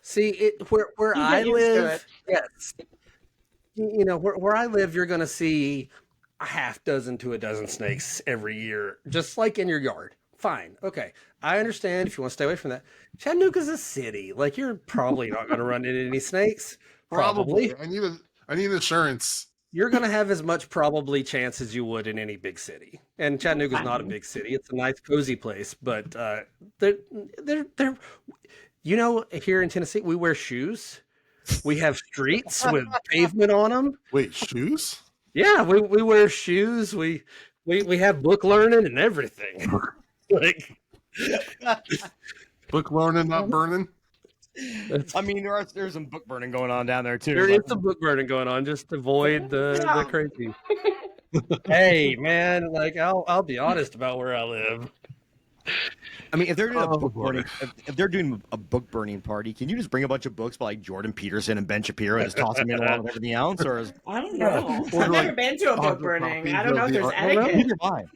See, where I live, yes. Where I live, you're going to see a half dozen to a dozen snakes every year, just like in your yard. Fine. Okay. I understand if you want to stay away from that. Chattanooga's a city. You're probably not going to run into any snakes. Probably. I need insurance. You're going to have as much probably chance as you would in any big city. And Chattanooga's not a big city. It's a nice, cozy place. But they're here in Tennessee, we wear shoes. We have streets with pavement on them. Wait, shoes? Yeah, we wear shoes. We have book learning and everything. Book learning, not burning. I mean, there's some book burning going on down there too. There is some book burning going on, just to avoid the crazy. Hey, man, I'll be honest about where I live. I mean, if they're doing if they're doing a book burning party, can you just bring a bunch of books by Jordan Peterson and Ben Shapiro and just toss them in along with everything else? Or I don't know. I've never been to a book burning. I don't know if there's etiquette.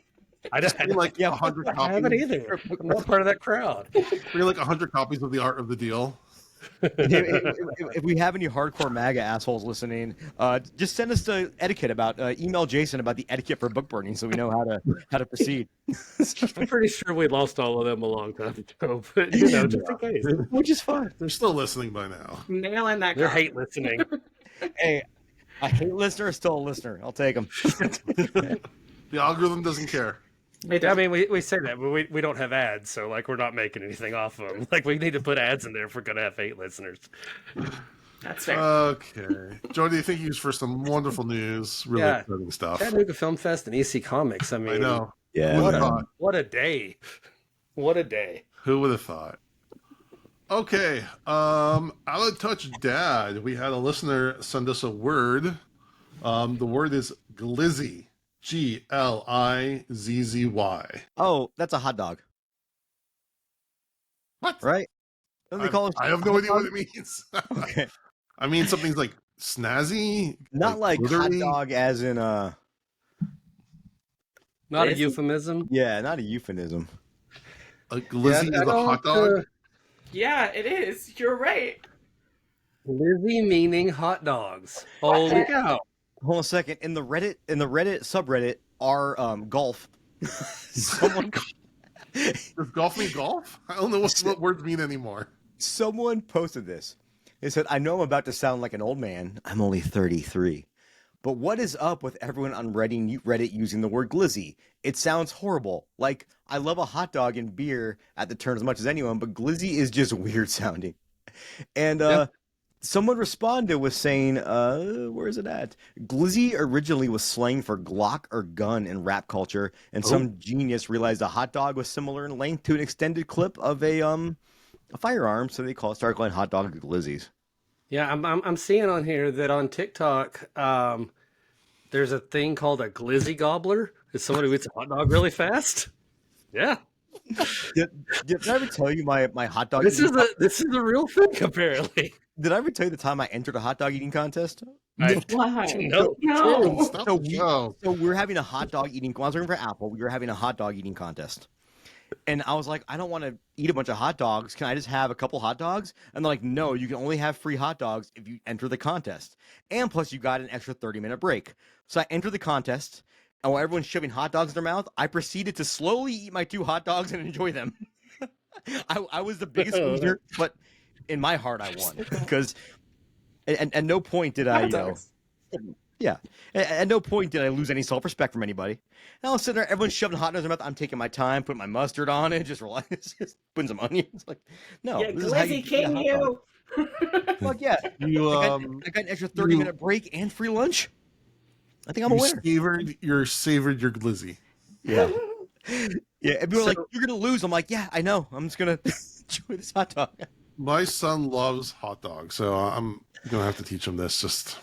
I just need 100 copies. I haven't either. I'm not part of that crowd. We 100 copies of The Art of the Deal. If we have any hardcore MAGA assholes listening, just send us the etiquette about email Jason about the etiquette for book burning, so we know how to proceed. I'm pretty sure we lost all of them a long time ago, but just in case, which is fine. They're still listening by now. Nailing that. They're hate listening. Hey, a hate listener is still a listener. I'll take them. The algorithm doesn't care. I mean, we say that, but we don't have ads, so like we're not making anything off of them. Like we need to put ads in there if we're gonna have 8 listeners. That's fair. Okay, Jody, thank you for some wonderful news. Really exciting stuff. Chattanooga Film Fest and EC Comics. I mean, I know. Yeah. What a day! What a day! Who would have thought? Okay, Out of Touch Dad. We had a listener send us a word. The word is glizzy. Glizzy. Oh, that's a hot dog. What? Right? Don't they call it? I have no idea what it means. Okay. I mean, something's like snazzy. Not like glittery. hot dog as in Not a euphemism. Yeah, not a euphemism. A glizzy is a hot dog. Yeah, it is. You're right. Glizzy meaning hot dogs. Holy cow! Hold on a second. In the Reddit subreddit are golf. Someone Does golf mean golf? I don't know what words mean anymore. Someone posted this. They said, I know I'm about to sound like an old man. I'm only 33. But what is up with everyone on Reddit using the word glizzy? It sounds horrible. Like, I love a hot dog and beer at the turn as much as anyone, but glizzy is just weird sounding. And someone responded with saying, where is it at? Glizzy originally was slang for Glock or gun in rap culture, and some genius realized a hot dog was similar in length to an extended clip of a firearm, so they started calling hot dog glizzies. Yeah, I'm seeing on here that on TikTok, there's a thing called a glizzy gobbler. It's someone who eats a hot dog really fast. Yeah. Did I ever tell you my hot dog? This is a real thing, apparently. Did I ever tell you the time I entered a hot dog eating contest? Why? No. Stop the show. So we were having a hot dog eating. When I was working for Apple, we were having a hot dog eating contest. And I was like, I don't want to eat a bunch of hot dogs. Can I just have a couple hot dogs? And they're like, no, you can only have free hot dogs if you enter the contest. And plus, you got an extra 30-minute break. So I entered the contest, and while everyone's shoving hot dogs in their mouth, I proceeded to slowly eat my 2 hot dogs and enjoy them. I was the biggest loser, but in my heart, I won. Because at no point did I, yeah. At no point did I lose any self-respect from anybody. And I was sitting there, everyone's shoving hot dogs in their mouth. I'm taking my time, putting my mustard on it, just putting some onions. Like, no. Yeah, this is how glizzy king you. Fuck yeah. I got an extra 30-minute break and free lunch. I think I'm a winner. Savored your glizzy. Yeah. Yeah. And people are like, you're going to lose. I'm like, yeah, I know. I'm just going to enjoy this hot dog. My son loves hot dogs, so I'm going to have to teach him this. Just.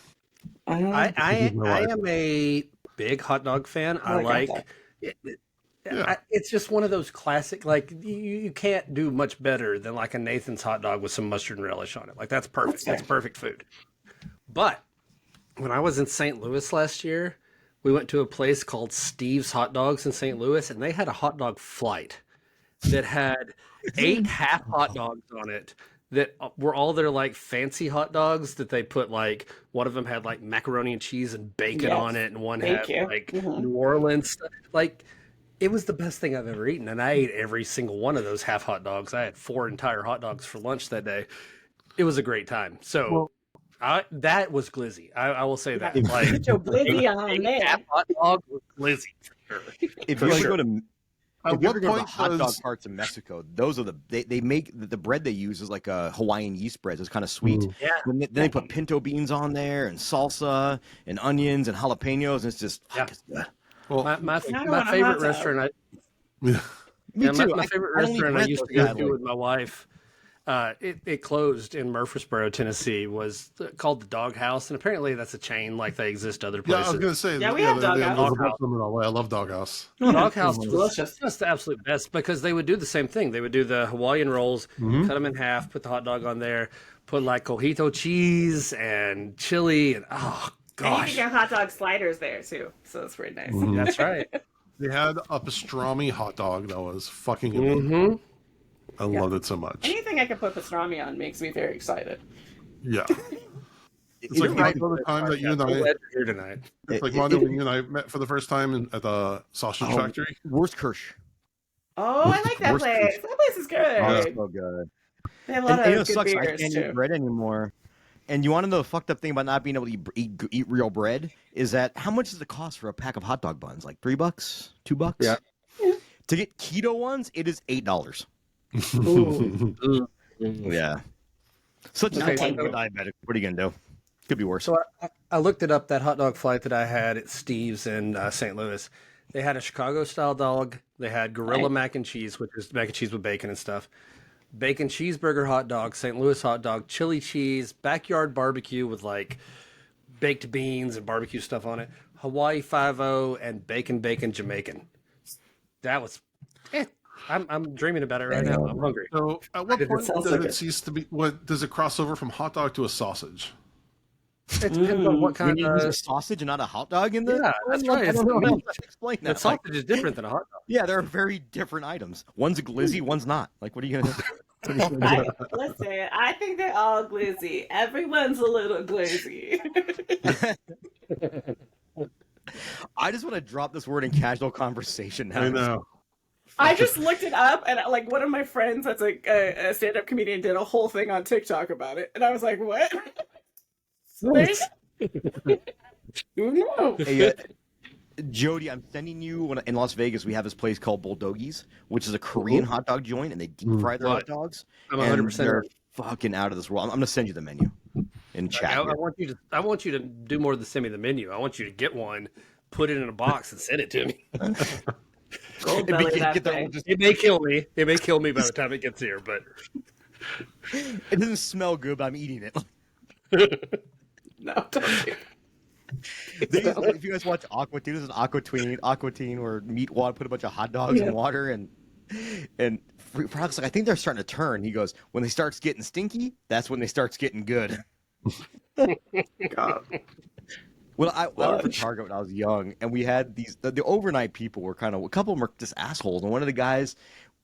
I am a big hot dog fan. I like it. It's just one of those classic, like you can't do much better than like a Nathan's hot dog with some mustard and relish on it. Like that's perfect. That's perfect food. But when I was in St. Louis last year, we went to a place called Steve's Hot Dogs in St. Louis, and they had a hot dog flight that had 8 half hot dogs on it that were all their like fancy hot dogs that they put like, one of them had like macaroni and cheese and bacon on it, and one had like New Orleans stuff. Like, it was the best thing I've ever eaten, and I ate every single one of those half hot dogs. I had 4 entire hot dogs for lunch that day. It was a great time. So that was glizzy. I will say that. Like, Put your glizzy on there. Half hot dog was glizzy for sure. If you ever go to At what point the hot dog carts in Mexico, those are they make the bread they use is like a Hawaiian yeast bread. It's kind of sweet. Yeah. Then they put pinto beans on there and salsa and onions and jalapenos, and it's just it's good. Well, my favorite restaurant. Me too. My favorite restaurant I used to go to with my wife. It closed in Murfreesboro, Tennessee. Was called the Dog House, and apparently that's a chain. Like they exist other places. I was gonna say. Yeah, we have Dog House. I love Dog House. Dog House was just the absolute best because they would do the same thing. They would do the Hawaiian rolls, cut them in half, put the hot dog on there, put like cojito cheese and chili, and oh gosh, and you can get hot dog sliders there too, so it's pretty nice. That's right. They had a pastrami hot dog that was fucking amazing. I loved it so much. Anything I can put pastrami on makes me very excited. Yeah. It's like Mondo, the time that you and I here tonight. It's like Mondo when you and I met for the first time at the sausage factory. Wurstkirch. Oh, I like that place. That place is good. Oh, that's so good. They have a lot of good sucks, beers I can't too. eat bread anymore. And you want to know the fucked up thing about not being able to eat real bread is that how much does it cost for a pack of hot dog buns? Like $3, $2? Yeah. To get keto ones, it is $8. Yeah. Such a diabetic. What are you gonna do? Could be worse. So I looked it up. That hot dog flight that I had at Steve's in St. Louis, they had a Chicago style dog. They had Gorilla mac and cheese, which is mac and cheese with bacon and stuff. Bacon cheeseburger hot dog, St. Louis hot dog, chili cheese, backyard barbecue with like baked beans and barbecue stuff on it, Hawaii 5-0, and bacon Jamaican. That was. I'm dreaming about it right now. I'm hungry. So, at what point does it cease to be? What does it cross over from hot dog to a sausage? It depends on what kind of a sausage and not a hot dog in there. Yeah, that's right. I don't know how to explain that. The sausage is different than a hot dog. Yeah, they're very different items. One's a glizzy, one's not. Like, what are you gonna do? Listen, I think they're all glizzy. Everyone's a little glizzy. I just want to drop this word in casual conversation now. I know. I just looked it up, and like one of my friends that's like a stand-up comedian did a whole thing on TikTok about it, and I was like, "What?" No. Hey, Jody, I'm sending you in Las Vegas. We have this place called Bulldoggies, which is a Korean hot dog joint, and they deep fry their hot dogs. I'm 100%. They're fucking out of this world. I'm gonna send you the menu in chat. I want you to do more than send me the menu. I want you to get one, put it in a box, and send it to me. It may kill me. It may kill me by the time it gets here, but it doesn't smell good. But I'm eating it. No, don't do it. If you guys watch Aqua Teen, this is Aqua Teen, where Meatwad put a bunch of hot dogs in water, and Frog's like, I think they're starting to turn. He goes, when they starts getting stinky, that's when they starts getting good. God. Well, I worked for Target when I was young, and we had the overnight people were a couple of them were just assholes, and one of the guys,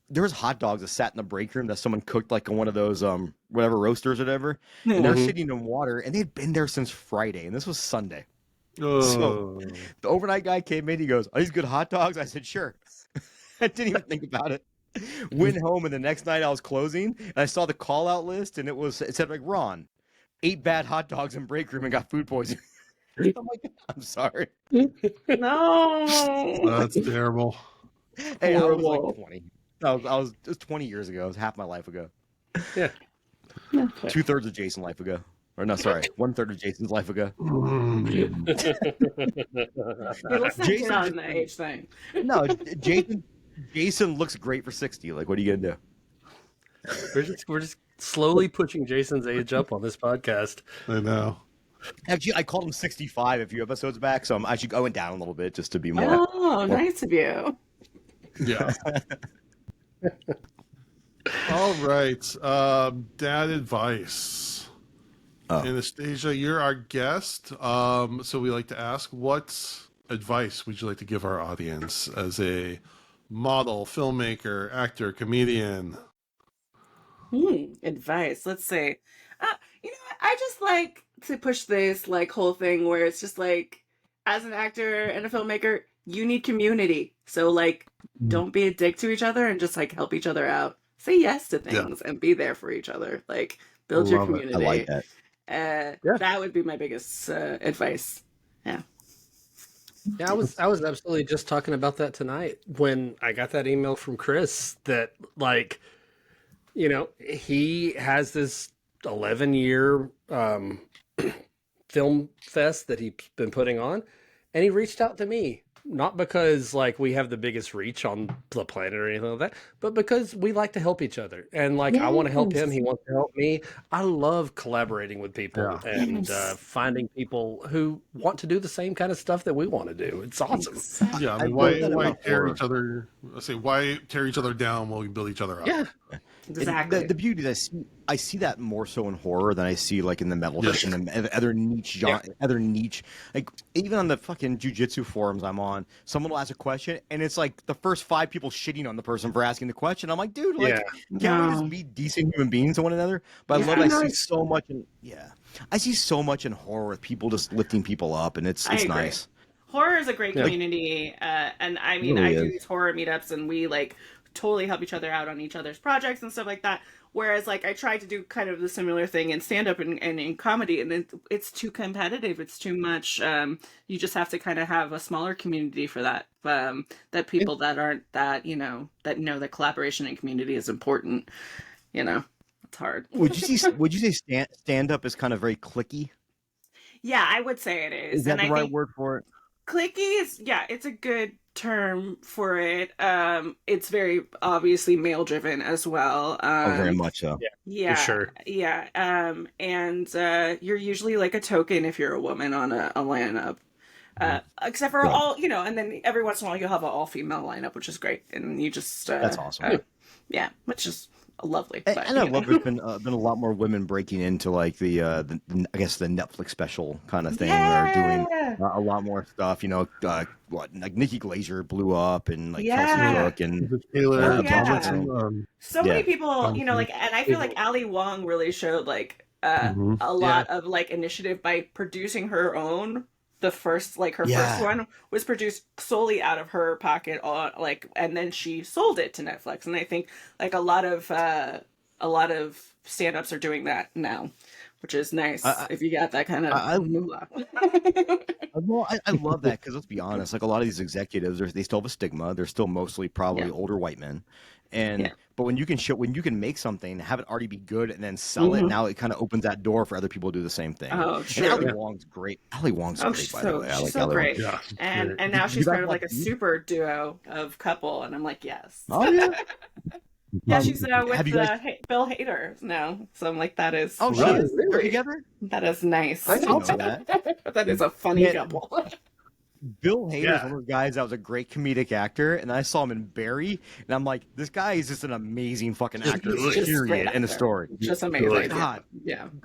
there was hot dogs that sat in the break room that someone cooked like on one of those whatever roasters or whatever, and they're sitting in water, and they'd been there since Friday, and this was Sunday. So the overnight guy came in, he goes, "Are these good hot dogs?" I said, "Sure." I didn't even think about it. Went home, and the next night I was closing, and I saw the call out list, and it said like, Ron, 8 bad hot dogs in break room and got food poisoning. I'm like, I'm sorry. No. That's terrible. Hey, I was like 20. It was 20 years ago. It was half my life ago. Yeah. 2/3 of Jason's life ago. Or no, sorry, 1/3 of Jason's life ago. Jason on the age thing. No, Jason looks great for 60. Like, what are you gonna do? We're just slowly pushing Jason's age up on this podcast. I know. Actually, I called him 65 a few episodes back, so I went down a little bit just to be more. Oh, nice of you. Yeah. All right. Dad advice. Anastasia, you're our guest. So we like to ask, what advice would you like to give our audience as a model, filmmaker, actor, comedian? Advice. Let's say, I just like to push this like whole thing where it's just like, as an actor and a filmmaker, you need community. So like, don't be a dick to each other and just like help each other out. Say yes to things and be there for each other. Like, build your community. I like that. That would be my biggest advice. Yeah. Yeah, I was absolutely just talking about that tonight when I got that email from Chris that like, he has this 11-year film fest that he's been putting on, and he reached out to me. Not because like we have the biggest reach on the planet or anything like that, but because we like to help each other. And like, I want to help him. He wants to help me. I love collaborating with people and finding people who want to do the same kind of stuff that we want to do. It's awesome. Yeah. I mean, why tear each other? Why tear each other down while we build each other up? Yeah. Exactly. The beauty is I see that more so in horror than I see like in the metal in the other niche genre, other niche. Like even on the fucking jujitsu forums I'm on, someone will ask a question and it's like the first 5 people shitting on the person for asking the question. I'm like, dude, like can't we just be decent human beings to one another? But I see so much in I see so much in horror with people just lifting people up, and it's nice. Horror is a great community, and I mean, I do these horror meetups, and we like totally help each other out on each other's projects and stuff like that. Whereas, like, I try to do kind of the similar thing in stand-up and in comedy, and it's too competitive. It's too much. You just have to kind of have a smaller community for that. That people that aren't that, that know that collaboration and community is important. It's hard. Would you say stand-up is kind of very cliquey? Yeah, I would say it is. Is that the right word for it? Cliquey is, it's a good term for it. It's very obviously male driven as well. Very much so. Yeah, for sure. Yeah. And you're usually like a token if you're a woman on a lineup. Except for all, and then every once in a while you'll have an all female lineup, which is great. And you just that's awesome. Which is lovely. And I love there's been a lot more women breaking into like the I guess the Netflix special kind of thing. They're doing a lot more stuff. Like Nikki Glaser blew up, and like Kelsey Cook and Taylor Johnson. So many people, and I feel like Ali Wong really showed like a lot of like initiative by producing her own. The first, like her first one was produced solely out of her pocket, and then she sold it to Netflix. And I think like a lot of stand-ups are doing that now, which is nice if you got that kind of moolah. Well, I love that because let's be honest, like a lot of these executives, they still have a stigma. They're still mostly probably older white men, but when you can make something, have it already be good, and then sell it, now it kind of opens that door for other people to do the same thing. Oh, sure. And Ali Wong's great. Ali Wong's great, by the way. I like so Ali great. Wong. Yeah, and now she's part of like a super duo of couple, and I'm like, yes. Oh yeah. Yeah, she's with Bill Hader now, so I'm like, that is. Oh, she is. They're together. That is nice. I didn't know that. That is a funny couple. Bill Hader is one of the guys that was a great comedic actor, and I saw him in Barry, and I'm like, this guy is just an amazing fucking actor. Period. End of story. Just amazing. God,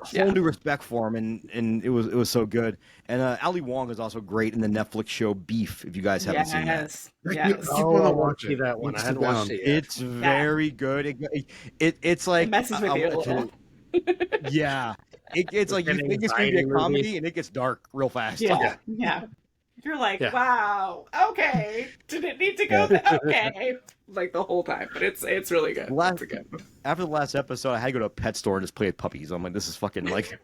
whole new respect for him, and it was so good. And Ali Wong is also great in the Netflix show Beef. If you guys haven't seen that, I want to watch see that one. I hadn't watched it yet. It's very good. It's like it messes with you a little. It's like you think it's gonna be a comedy, and it gets dark real fast. Yeah. You're like, wow, okay. Did it need to go there? Okay. Like the whole time. But it's really good. After the last episode, I had to go to a pet store and just play with puppies. I'm like, this is fucking like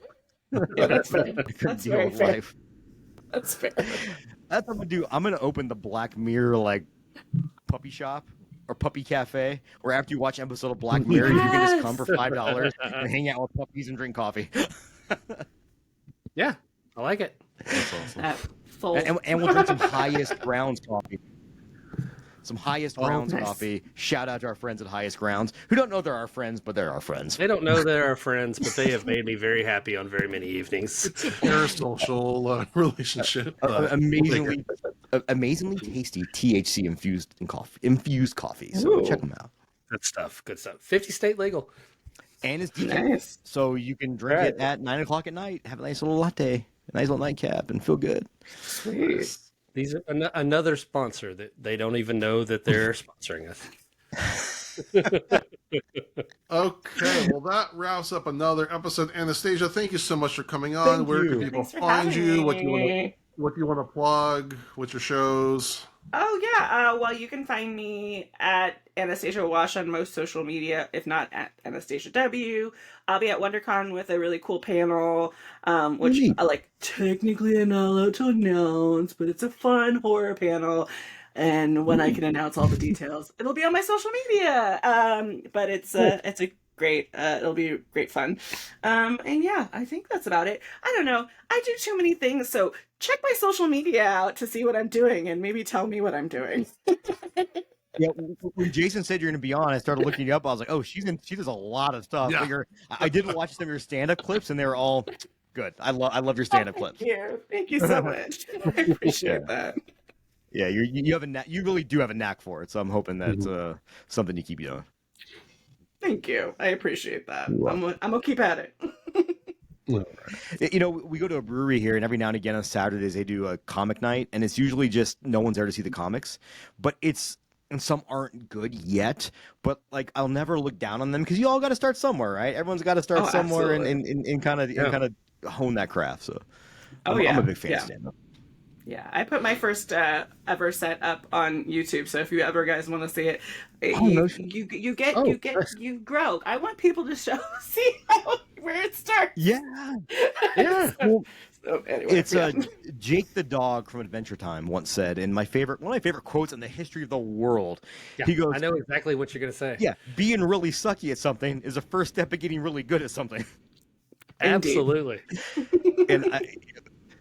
that's fair. That's very fair. Life. That's fair. That's what I'm gonna do. I'm gonna open the Black Mirror like puppy shop or puppy cafe, where after you watch an episode of Black Mirror, you can just come for $5 and hang out with puppies and drink coffee. Yeah, I like it. That's awesome. And we'll drink some Highest Grounds coffee. Some Highest Grounds coffee. Shout out to our friends at Highest Grounds, who don't know they're our friends, but they're our friends. They don't know they're our friends, but they have made me very happy on very many evenings. It's a parasocial relationship. Amazingly tasty THC infused coffee. So check them out. Good stuff. 50 state legal. And it's decaf, so you can drink it at 9 o'clock at night. Have a nice little latte, a nice little nightcap, and feel good. Sweet. These are another sponsor that they don't even know that they're sponsoring us. Okay, well that wraps up another episode. Anastasia, thank you so much for coming on. Where can people find you? What do you want to plug? What's your shows? Oh yeah, well you can find me at Anastasia Wash on most social media, if not at Anastasia W. I'll be at WonderCon with a really cool panel, which I like technically I'm not allowed to announce, but it's a fun horror panel. And when I can announce all the details, it'll be on my social media. But it's a great, it'll be great fun. And yeah, I think that's about it. I don't know. I do too many things, so check my social media out to see what I'm doing and maybe tell me what I'm doing. Yeah, when Jason said you're going to be on, I started looking you up. I was like, oh, she does a lot of stuff. Yeah. I did watch some of your stand-up clips, and they were all good. I love your stand-up clips. Thank you so much. I appreciate that. Yeah, you really do have a knack for it. So I'm hoping that's something you keep doing. Thank you. I appreciate that. I'm gonna keep at it. You know, we go to a brewery here, and every now and again on Saturdays they do a comic night, and it's usually just no one's there to see the comics, but and some aren't good yet, but like I'll never look down on them because you all got to start somewhere, right? Everyone's got to start somewhere and kind of hone that craft. So, I'm a big fan of stand-up. Yeah, I put my first ever set up on YouTube. So if you ever guys want to see it, you grow. I want people to see where it starts. Yeah. So anyway, it's Jake the dog from Adventure Time once said, and one of my favorite quotes in the history of the world. Yeah, he goes, I know exactly what you're gonna say. Yeah, being really sucky at something is the first step of getting really good at something. Absolutely. And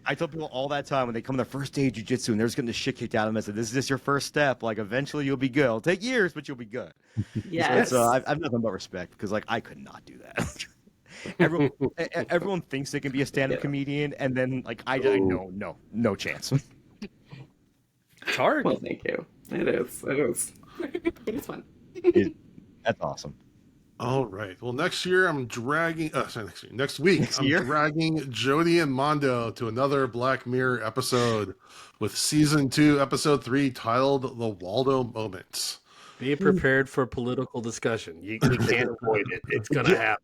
I tell people all that time when they come to their first day of jiu-jitsu and they're just getting the shit kicked out of them, I said, this is just your first step. Like, eventually you'll be good. It'll take years, but you'll be good. Yes. So I've nothing but respect because, like, I could not do that. Everyone thinks they can be a stand-up comedian, and then, like, I no chance. It's hard. Well, thank you. It is. It's fun. That's awesome. All right. Well, next week, I'm dragging Jody and Mondo to another Black Mirror episode with season 2, episode 3, titled The Waldo Moment. Be prepared for political discussion. You can't avoid it. It's going to happen.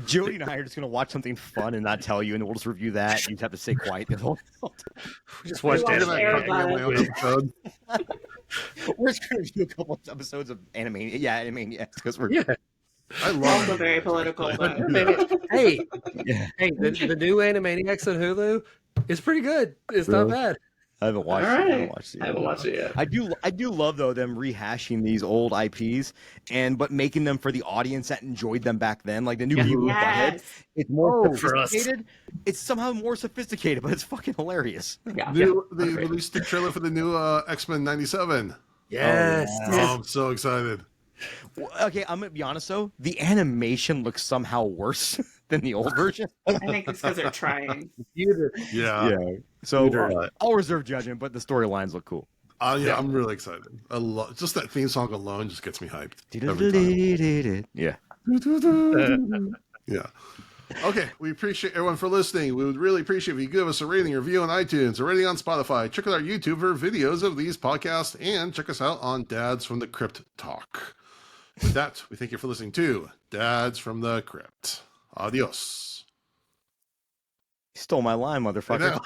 Jody and I are just going to watch something fun and not tell you, and we'll just review that. You just have to stay quiet the whole time. Just watch that. We're just going to do a couple of episodes of anime. Yeah, because we're... I love also very political. But... Hey, the new Animaniacs on Hulu is pretty good. It's not bad. I haven't watched it. I haven't watched it yet. I do love though them rehashing these old IPs but making them for the audience that enjoyed them back then. Like the new people ahead. It's more sophisticated. It's somehow more sophisticated, but it's fucking hilarious. Yeah. They released the trailer for the new X-Men 97. Yes. I'm so excited. Okay, I'm gonna be honest though. The animation looks somehow worse than the old version. I think it's because they're trying. Yeah. So I'll reserve judgment, but the storylines look cool. I'm really excited. I love just that theme song alone just gets me hyped. Yeah. Yeah. Okay, we appreciate everyone for listening. We would really appreciate if you give us a rating or review on iTunes, a rating on Spotify. Check out our YouTube for videos of these podcasts, and check us out on Dads from the Crypt Talk. With that, we thank you for listening to Dads from the Crypt. Adios. You stole my line, motherfucker.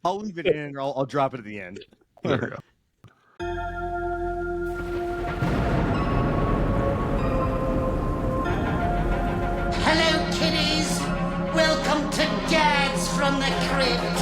I'll leave it in, or I'll drop it at the end. There we go. Hello, kiddies. Welcome to Dads from the Crypt.